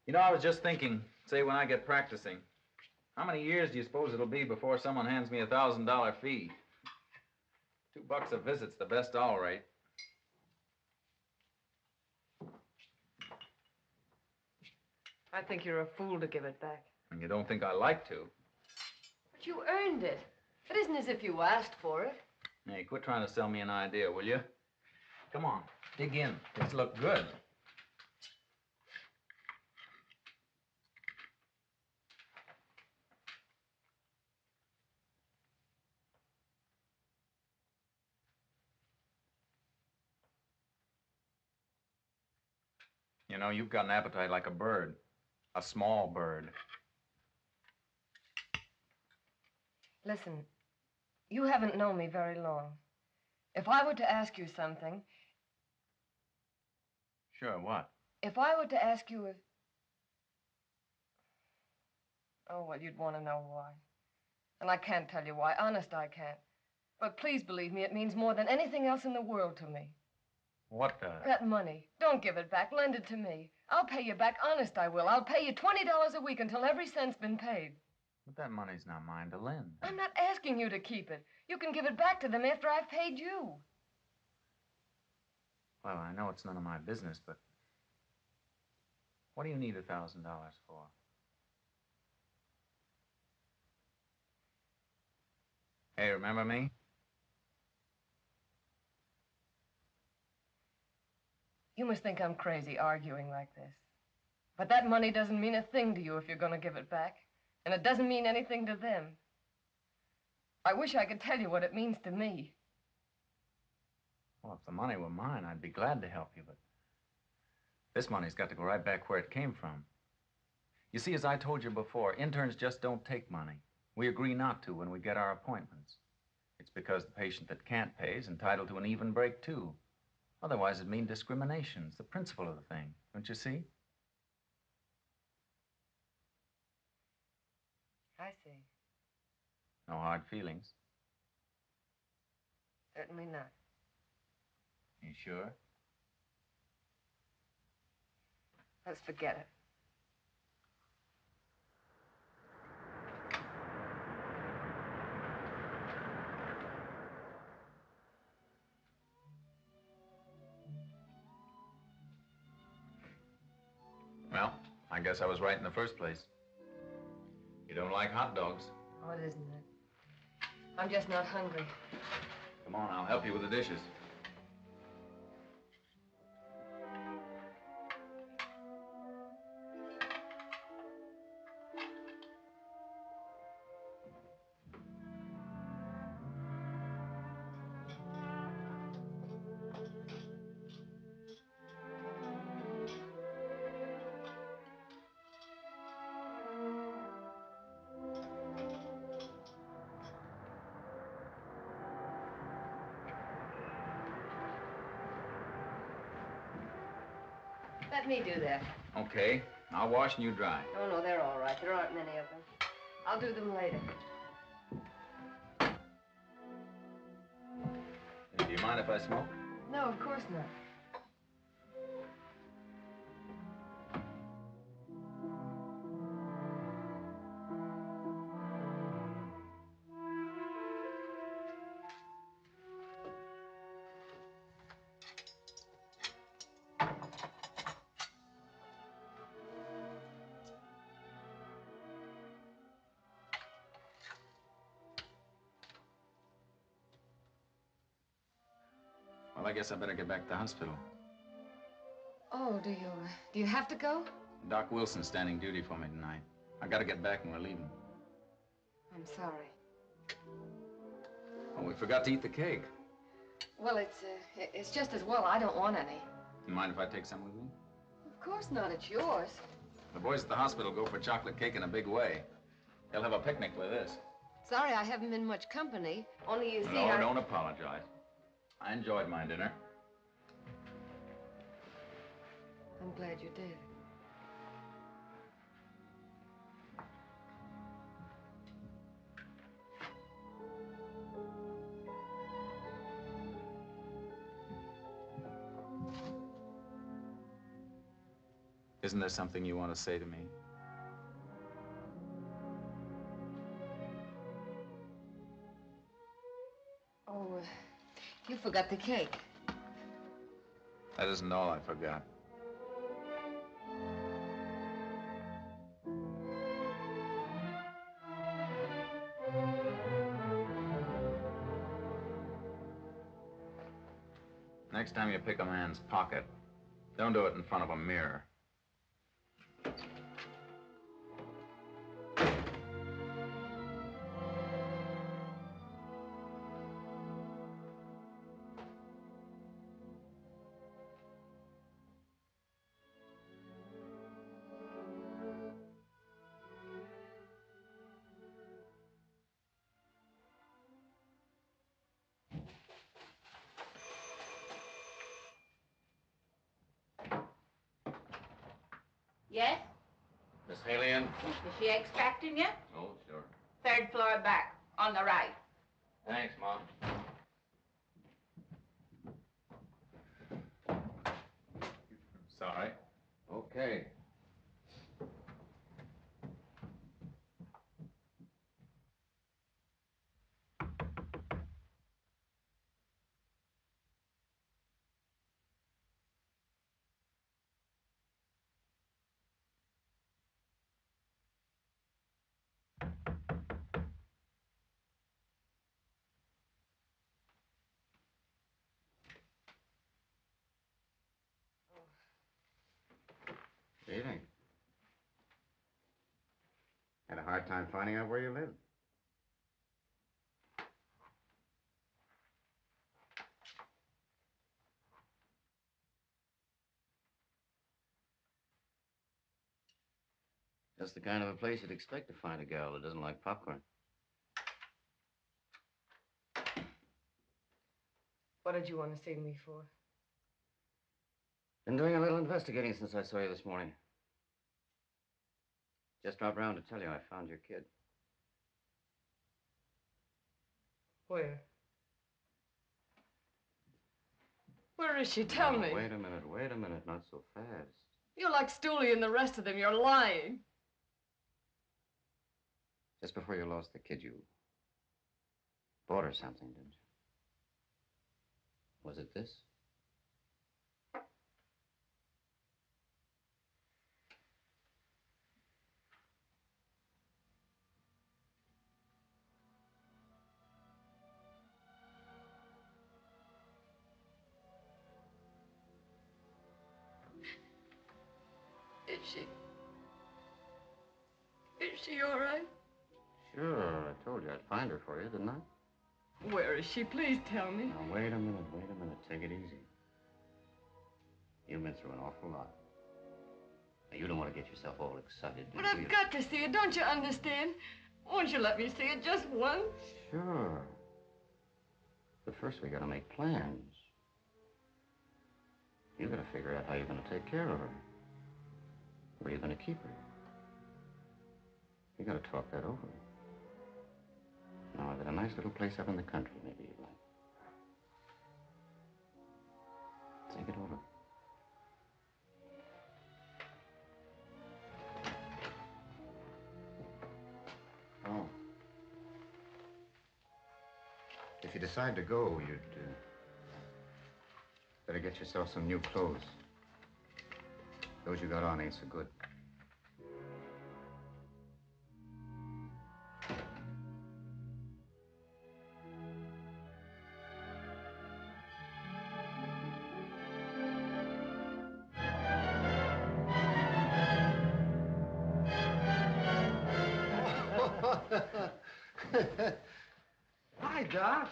You know, I was just thinking, say when I get practicing, how many years do you suppose it'll be before someone hands me $1,000 fee? $2 a visit's the best all right. I think you're a fool to give it back. And you don't think I like to? But you earned it. It isn't as if you asked for it. Hey, quit trying to sell me an idea, will you? Come on, dig in. Let's look good. You know, you've got an appetite like a bird. A small bird. Listen, you haven't known me very long. If I were to ask you something... Sure, what? If I were to ask you if... Oh, well, you'd want to know why. And I can't tell you why. Honest, I can't. But please believe me, it means more than anything else in the world to me. What does? That money. Don't give it back. Lend it to me. I'll pay you back. Honest, I will. I'll pay you $20 a week until every cent's been paid. But that money's not mine to lend. I'm not asking you to keep it. You can give it back to them after I've paid you. Well, I know it's none of my business, but... What do you need $1,000 for? Hey, remember me? You must think I'm crazy arguing like this. But that money doesn't mean a thing to you if you're going to give it back. And it doesn't mean anything to them. I wish I could tell you what it means to me. Well, if the money were mine, I'd be glad to help you, but... This money's got to go right back where it came from. You see, as I told you before, interns just don't take money. We agree not to when we get our appointments. It's because the patient that can't pay is entitled to an even break, too. Otherwise, it'd mean discrimination. It's the principle of the thing. Don't you see? I see. No hard feelings. Certainly not. You sure? Let's forget it. Well, I guess I was right in the first place. You don't like hot dogs. Oh, it isn't it? I'm just not hungry. Come on, I'll help you with the dishes. Let me do that. Okay. I'll wash and you dry. Oh, no, they're all right. There aren't many of them. I'll do them later. Do you mind if I smoke? No, of course not. Well, I guess I better get back to the hospital. Oh, do you have to go? Doc Wilson's standing duty for me tonight. I gotta get back when we're leaving. I'm sorry. Oh, we forgot to eat the cake. Well, it's just as well I don't want any. You mind if I take some with me? Of course not. It's yours. The boys at the hospital go for chocolate cake in a big way. They'll have a picnic with this. Sorry I haven't been much company. Only you see, No, don't apologize. I enjoyed my dinner. I'm glad you did. Isn't there something you want to say to me? Oh, you forgot the cake. That isn't all I forgot. Next time you pick a man's pocket, don't do it in front of a mirror. Yes? Miss Haley in? Is she expecting you? Oh, sure. 3rd floor back, on the right. Thanks, Mom. Sorry. Okay. What do you think? Had a hard time finding out where you live. Just the kind of a place you'd expect to find a gal that doesn't like popcorn. What did you want to see me for? Been doing a little investigating since I saw you this morning. Just dropped round to tell you I found your kid. Where? Where is she? Tell me. Wait a minute, not so fast. You're like Stooley and the rest of them. You're lying. Just before you lost the kid, you bought her something, didn't you? Was it this? Is she all right? Sure, I told you I'd find her for you, didn't I? Where is she? Please tell me. Now, wait a minute. Take it easy. You've been through an awful lot. Now, you don't want to get yourself all excited, do But you? I've got to see it. Don't you understand? Won't you let me see it just once? You gotta figure out how you're gonna take care of her. Where you're gonna keep her. You gotta talk that over. Now, I've got a nice little place up in the country, maybe you'd like. Think it over. Oh. If you decide to go, you'd better get yourself some new clothes. Those you got on ain't so good. Hi, Doc.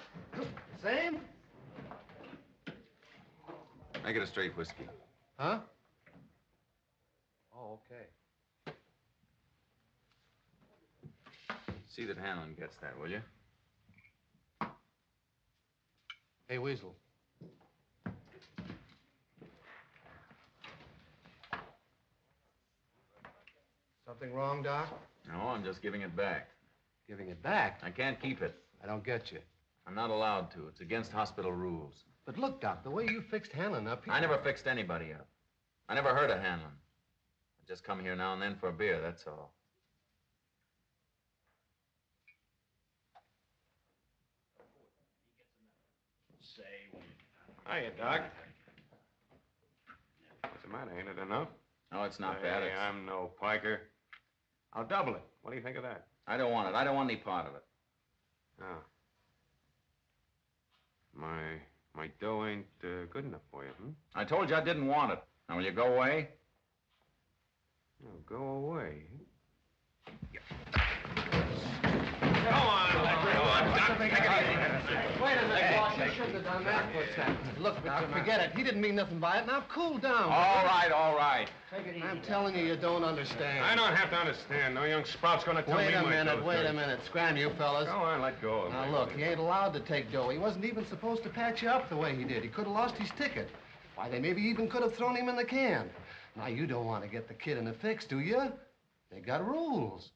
Same? I get a straight whiskey. Huh? Oh, okay. See that Hanlon gets that, will you? Hey, Weasel. Something wrong, Doc? No, I'm just giving it back. Giving it back? I can't keep it. I don't get you. I'm not allowed to. It's against hospital rules. But look, Doc, the way you fixed Hanlon up here... I never fixed anybody up. I never heard of Hanlon. I just come here now and then for a beer, that's all. Hiya, Doc. What's the matter? Ain't it enough? No, it's not bad. Hey, I'm no piker. I'll double it. What do you think of that? I don't want it. I don't want any part of it. Oh. My dough ain't good enough for you, hmm? I told you I didn't want it. Now, will you go away? Oh, go away. Go on, Doc. Take it easy. Wait a minute, boss. You shouldn't have done that. What's that? Look, Doc, forget it. He didn't mean nothing by it. Now, cool down. All right, all right. Take it easy. I'm telling you, you don't understand. I don't have to understand. No young sprout's gonna tell me Wait a my minute, dough's wait dirty. a minute. Scram, you fellas. Go on, let go of me. Now, look, he ain't allowed to take dough. He wasn't even supposed to patch you up the way he did. He could have lost his ticket. Why, they maybe even could have thrown him in the can. Now, you don't want to get the kid in a fix, do you? They got rules.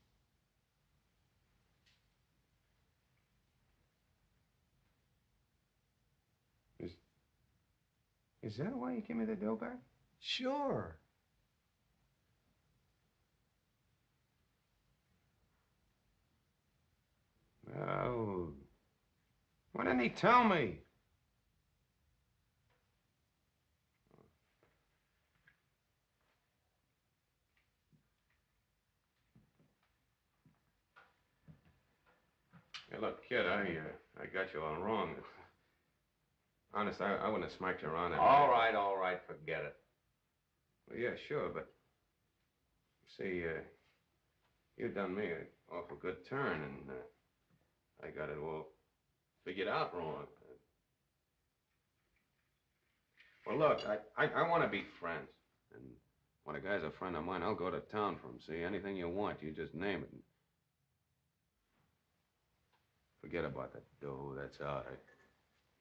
Is that why you give me the dough back? Sure. Well, why didn't he tell me? Hey, look, kid, I got you all wrong. Honest, I wouldn't have smacked you around. All right, forget it. Well, yeah, sure, but see, you done me an awful good turn, and I got it all figured out wrong. Well, look, I want to be friends, and when a guy's a friend of mine, I'll go to town for him. See, anything you want, you just name it. Forget about that dough. That's out. I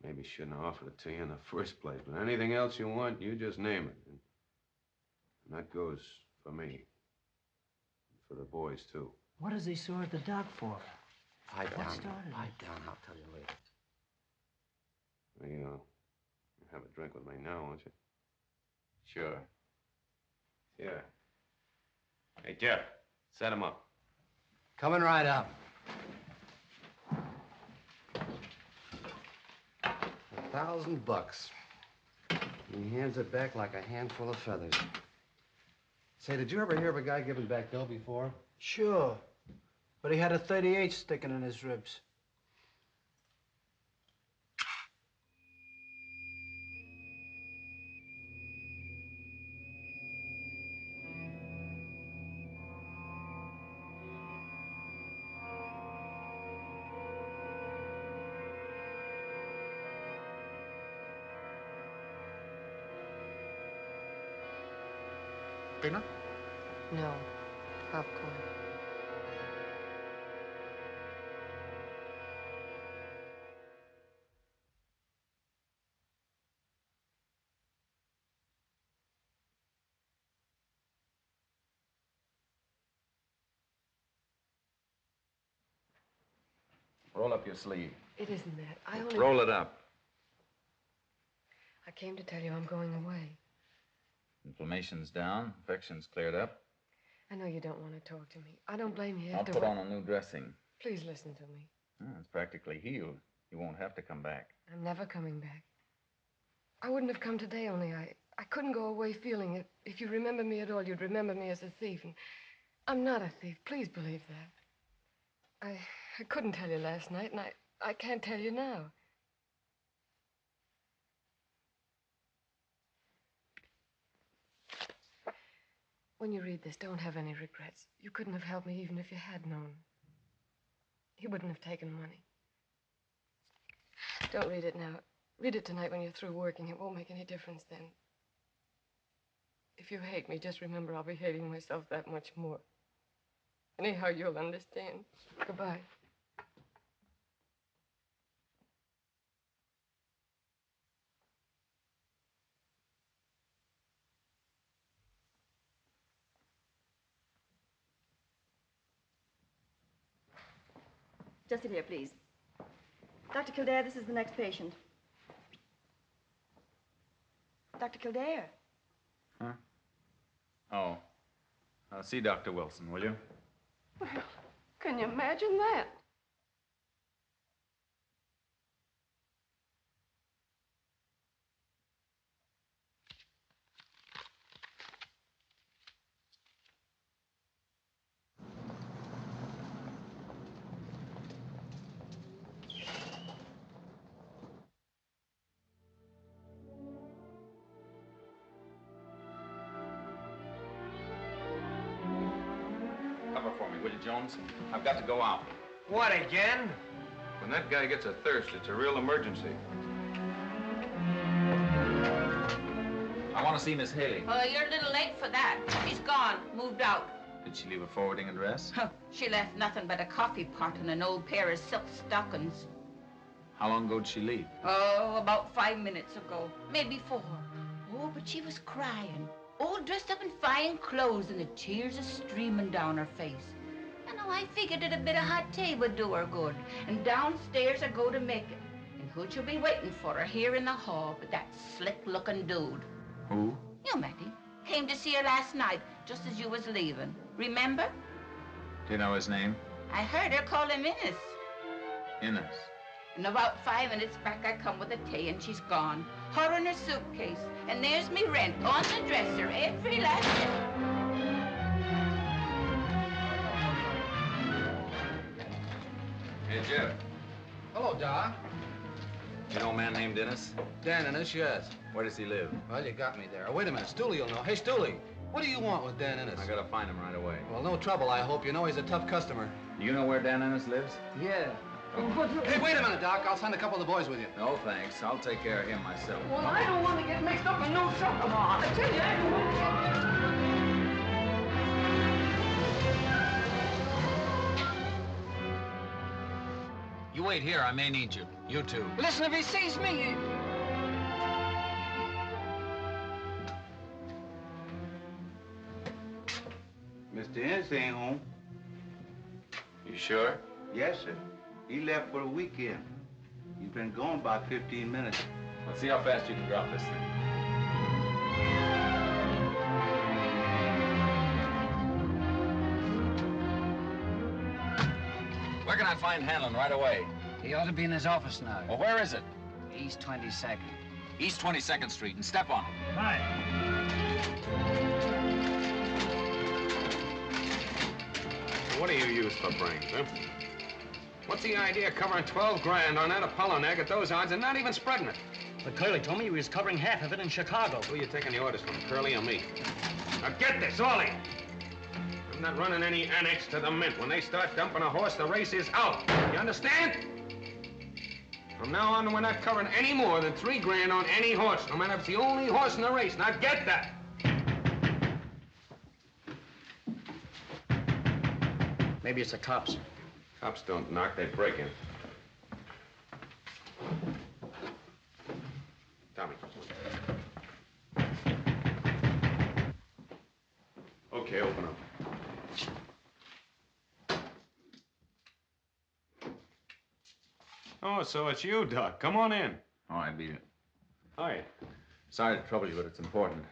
maybe shouldn't have offered it to you in the first place, but anything else you want, you just name it. And that goes for me. And for the boys, too. What does he sore at the dock for? Pipe What down. started Pipe down. I'll tell you later. Well, you have a drink with me now, won't you? Sure. Yeah. Hey, Jeff, set him up. Coming right up. $1,000. He hands it back like a handful of feathers. Say, did you ever hear of a guy giving back dough before? Sure. But he had a 38 sticking in his ribs. Peanut? No. Popcorn. Roll up your sleeve. It isn't that. I only... Roll it up. I came to tell you I'm going away. Inflammation's down. Infection's cleared up. I know you don't want to talk to me. I don't blame you I'll after put what... on a new dressing. Please listen to me. It's practically healed. You won't have to come back. I'm never coming back. I wouldn't have come today, only I couldn't go away feeling it. If you remember me at all, you'd remember me as a thief. And I'm not a thief. Please believe that. I couldn't tell you last night, and I can't tell you now. When you read this, don't have any regrets. You couldn't have helped me even if you had known. He wouldn't have taken money. Don't read it now. Read it tonight when you're through working. It won't make any difference then. If you hate me, just remember I'll be hating myself that much more. Anyhow, you'll understand. Goodbye. Just sit here, please. Dr. Kildare, this is the next patient. Dr. Kildare. Huh? Oh. See Dr. Wilson, will you? Well, can you imagine that? Cover for me, will you, Jones? I've got to go out. What, again? When that guy gets a thirst, it's a real emergency. I want to see Miss Haley. Oh, you're a little late for that. She's gone, moved out. Did she leave a forwarding address? She left nothing but a coffee pot and an old pair of silk stockings. How long ago did she leave? Oh, about 5 minutes ago. Maybe 4. Oh, but she was crying. All dressed up in fine clothes and the tears are streaming down her face. You know, I figured that a bit of hot tea would do her good. And downstairs I go to make it. And who'd you be waiting for her here in the hall but that slick-looking dude? Who? You met him. Came to see her last night, just as you was leaving. Remember? Do you know his name? I heard her call him Innes. Innes. And about 5 minutes back, I come with the tea, and she's gone. Her in her suitcase. And there's me rent on the dresser, every last bit. Hey, Jeff. Hello, Doc. You know a man named Innes? Dan Innes, yes. Where does he live? Well, you got me there. Oh, wait a minute. Stooley will know. Hey, Stooley, what do you want with Dan Innes? I gotta find him right away. Well, no trouble, I hope. You know he's a tough customer. Do you know where Dan Innes lives? Yeah. Hey, wait a minute, Doc. I'll send a couple of the boys with you. No, thanks. I'll take care of him myself. Well, I don't want to get mixed up in no trouble. I tell you, I don't want to get... You wait here. I may need you. You too. Listen, if he sees me... Mr. Innes ain't home. You sure? Yes, sir. He left for the weekend. He's been gone about 15 minutes. Let's see how fast you can drop this thing. Where can I find Hanlon right away? He ought to be in his office now. Well, where is it? East 22nd. East 22nd Street, and step on it. Right. What do you use for brains, huh? What's the idea of covering 12 grand on that Apollo neck at those odds and not even spreading it? But Curly told me he was covering half of it in Chicago. Who are you taking the orders from, Curly or me? Now get this, all of you. I'm not running any annex to the mint. When they start dumping a horse, the race is out. You understand? From now on, we're not covering any more than 3 grand on any horse, no matter if it's the only horse in the race. Now get that! Maybe it's the cops. Cops don't knock, they break in. Tommy. Okay, open up. Oh, so it's you, Doc. Come on in. All right, beat it. Hi. Sorry to trouble you, but it's important.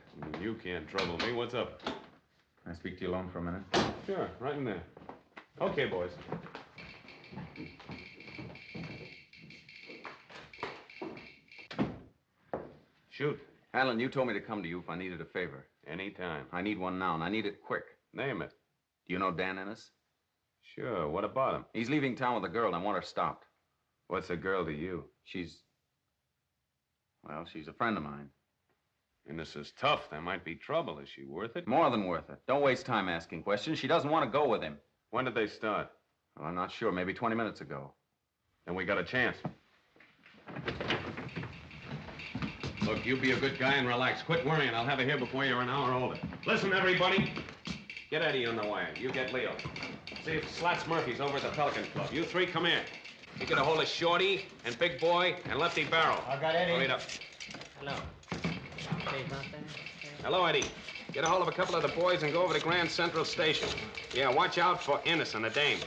You can't trouble me. What's up? Can I speak to you alone for a minute? Sure, right in there. Okay, boys. Shoot. Alan, you told me to come to you if I needed a favor. Anytime. I need one now, and I need it quick. Name it. Do you know Dan Ennis? Sure. What about him? He's leaving town with a girl, and I want her stopped. What's a girl to you? Well, she's a friend of mine. And this is tough. There might be trouble. Is she worth it? More than worth it. Don't waste time asking questions. She doesn't want to go with him. When did they start? Well, I'm not sure. Maybe 20 minutes ago. Then we got a chance. Look, you be a good guy and relax. Quit worrying. I'll have her here before you're an hour older. Listen, everybody. Get Eddie on the way. You get Leo. See if Slats Murphy's over at the Pelican Club. You three come here. You get a hold of Shorty and Big Boy and Lefty Barrel. I got Eddie. Hurry it up. Hello. Hello, Eddie. Get a hold of a couple of the boys and go over to Grand Central Station. Yeah, watch out for Ennis and the dame.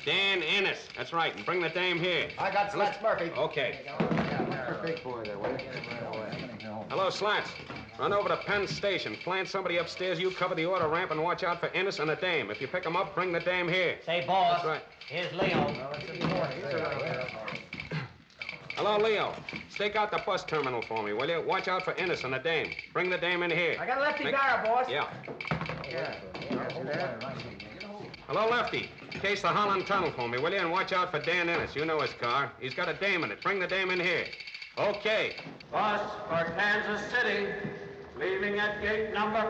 Dan Ennis. That's right. And bring the dame here. I got Slats Murphy. Okay. Big boy there, will you? Hello, Slats. Run over to Penn Station. Plant somebody upstairs. You cover the order ramp and watch out for Ennis and the dame. If you pick them up, bring the dame here. Say, boss. That's right. Here's Leo. Hello, Leo. Stake out the bus terminal for me, will you? Watch out for Ennis and the dame. Bring the dame in here. I got Lefty Barrel, boss. Yeah. Hello, Lefty. Case the Holland Tunnel for me, will you? And watch out for Dan Ennis. You know his car. He's got a dame in it. Bring the dame in here. Okay. Bus for Kansas City, leaving at gate number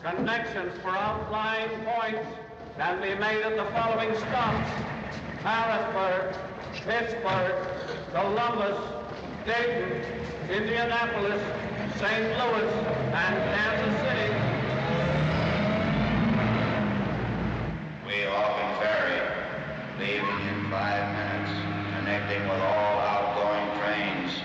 4. Connections for outlying points can be made at the following stops: Harrisburg, Pittsburgh, Columbus, Dayton, Indianapolis, St. Louis, and Kansas City. We often ferry, leaving in 5 minutes, connecting with all outgoing trains.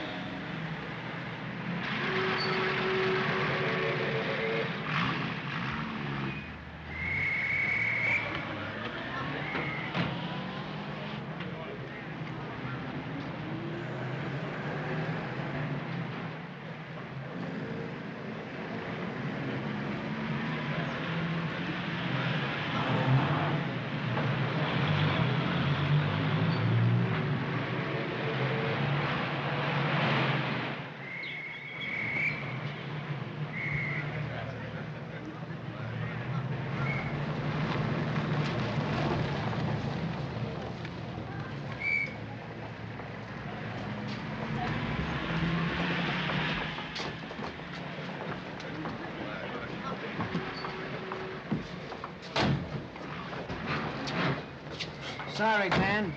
Sorry, Dan.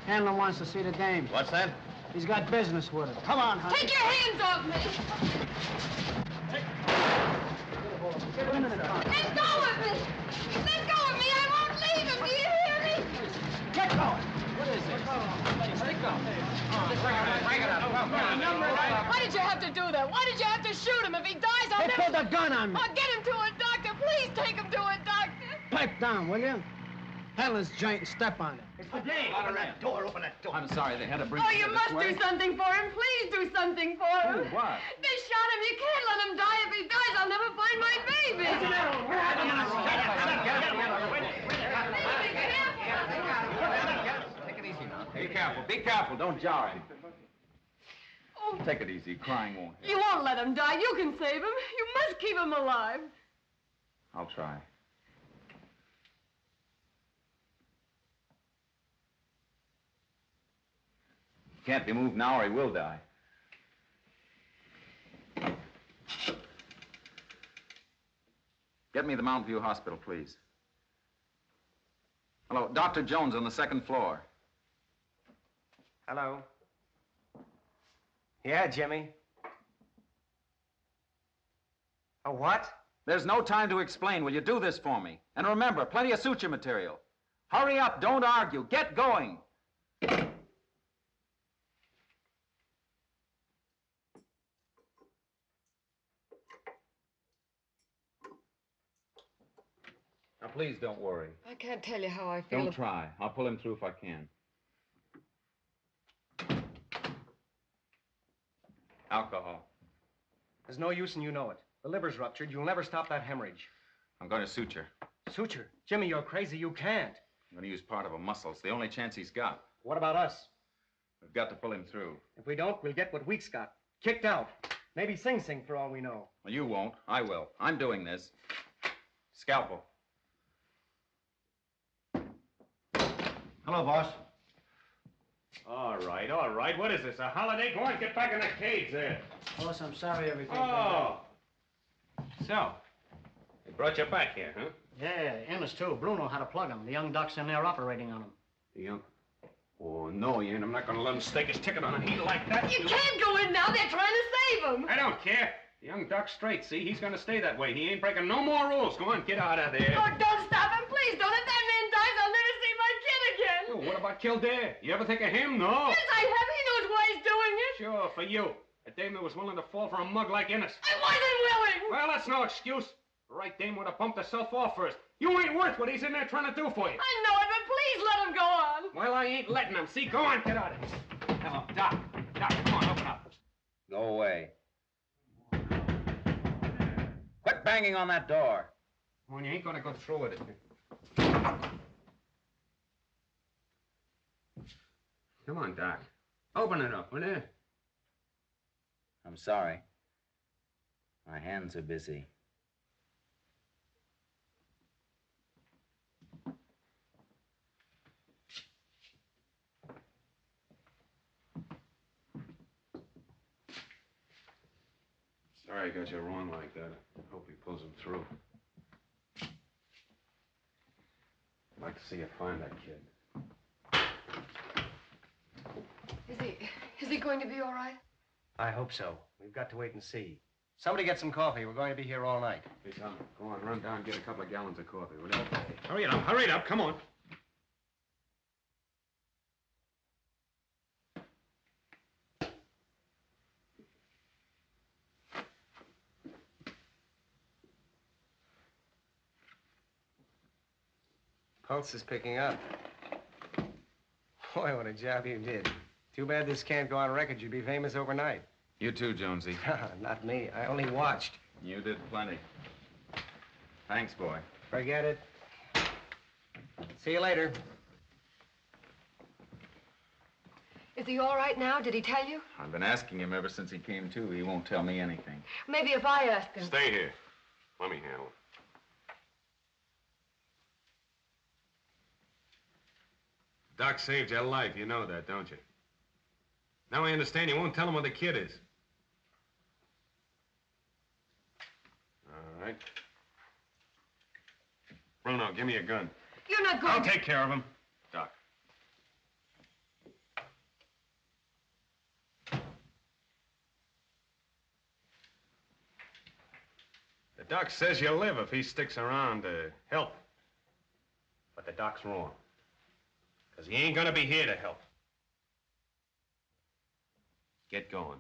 Handler wants to see the dame. What's that? He's got business with her. Come on, honey. Take your hands off me! Get him in the car. Let go of me! Let go of me! I won't leave him! Do you hear me? Get going. What is this? Let go. Bring it up. Why did you have to do that? Why did you have to shoot him? If he dies, I'll They never... pulled a gun on me. I'll get him to a doctor. Please take him to a doctor. Pipe down, will you? Handler's joint and step on it. It's the dame. Out of that door. Open that door. I'm sorry, they had to bring Oh, me you this must way. do something for him. Please do something for him. Oh, what? They shot him. You can't let him die. If he dies, I'll never find my baby. Take it easy now. Be careful. Be careful. Don't jar him. Oh, Take it easy. Crying won't help. you won't let him die. You can save him. You must keep him alive. I'll try. He can't be moved now or he will die. Get me the Mountain View Hospital, please. Hello, Dr. Jones on the 2nd floor. Hello. Yeah, Jimmy. A what? There's no time to explain. Will you do this for me? And remember, plenty of suture material. Hurry up. Don't argue. Get going. Now, please don't worry. I can't tell you how I feel. Don't try. I'll pull him through if I can. Alcohol. There's no use and you know it. The liver's ruptured. You'll never stop that hemorrhage. I'm going to suture. Suture? Jimmy, you're crazy. You can't. I'm going to use part of a muscle. It's the only chance he's got. What about us? We've got to pull him through. If we don't, we'll get what Weeks got. Kicked out. Maybe Sing Sing for all we know. Well, you won't. I will. I'm doing this. Scalpel. Hello, boss. All right, all right. What is this, a holiday? Go on, get back in the cage there. Boss, I'm sorry everything. Oh. So, they brought you back here, huh? Yeah, Ennis, too. Bruno had to plug him. The young duck's in there operating on him. The young... Oh, no, you ain't. I'm not going to let him stake his ticket on a heel like that. You can't go in now. They're trying to save him. I don't care. The young duck's straight, see? He's going to stay that way. He ain't breaking no more rules. Go on, get out of there. Oh, don't stop him, please. Don't. If that man dies, I'll never see my kid again. Oh, what about Kildare? You ever think of him? No. Yes, I have. He knows why he's doing it. Sure, for you. A dame that was willing to fall for a mug like Ennis. I wasn't willing. Well, that's no excuse. The right dame would have bumped herself off first. You ain't worth what he's in there trying to do for you. I know it, but please let him go on. Well, I ain't letting him. See, go on, get out of here. Hello, Doc. Doc, come on, open up. Go away. Quit banging on that door. Come on, you ain't gonna go through with it. Come on, Doc. Open it up, will you? I'm sorry. My hands are busy. Sorry I got you wrong like that. I hope he pulls him through. I'd like to see you find that kid. Is he going to be all right? I hope so. We've got to wait and see. Somebody get some coffee. We're going to be here all night. Hey, Tom, go on, run down and get a couple of gallons of coffee, will you? Hurry it up, come on. Pulse is picking up. Boy, what a job you did. Too bad this can't go on record. You'd be famous overnight. You too, Jonesy. Not me. I only watched. You did plenty. Thanks, boy. Forget it. See you later. Is he all right now? Did he tell you? I've been asking him ever since he came to. He won't tell me anything. Maybe if I ask him. Stay here. Let me handle it. Doc saved your life. You know that, don't you? Now I understand you won't tell him where the kid is. All right. Bruno, give me a gun. You're not going I'll take care of him. Doc. The doc says you'll live if he sticks around to help. But the doc's wrong. Because he ain't gonna be here to help. Get going.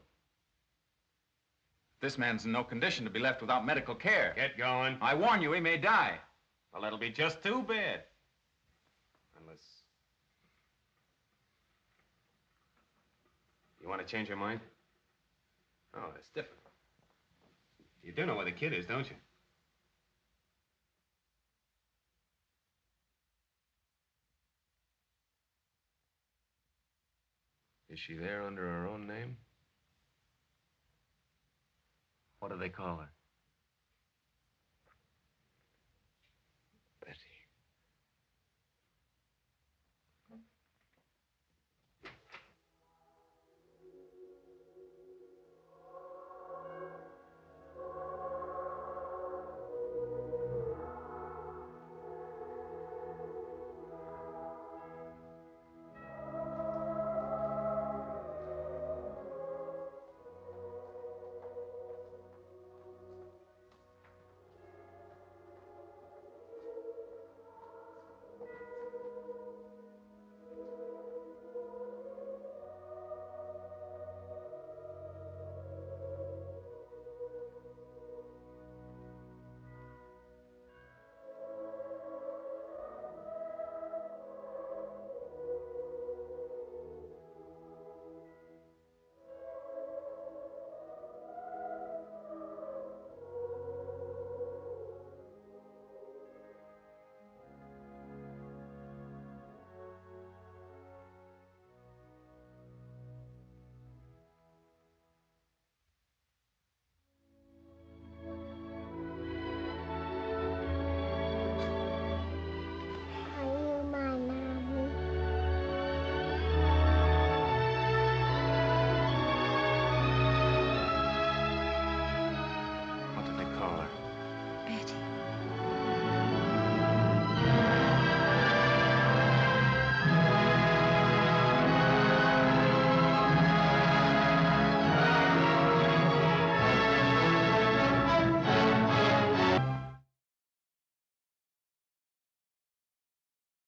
This man's in no condition to be left without medical care. Get going. I warn you, he may die. Well, that'll be just too bad. Unless... You want to change your mind? Oh, that's different. You do know where the kid is, don't you? Is she there under her own name? What do they call her?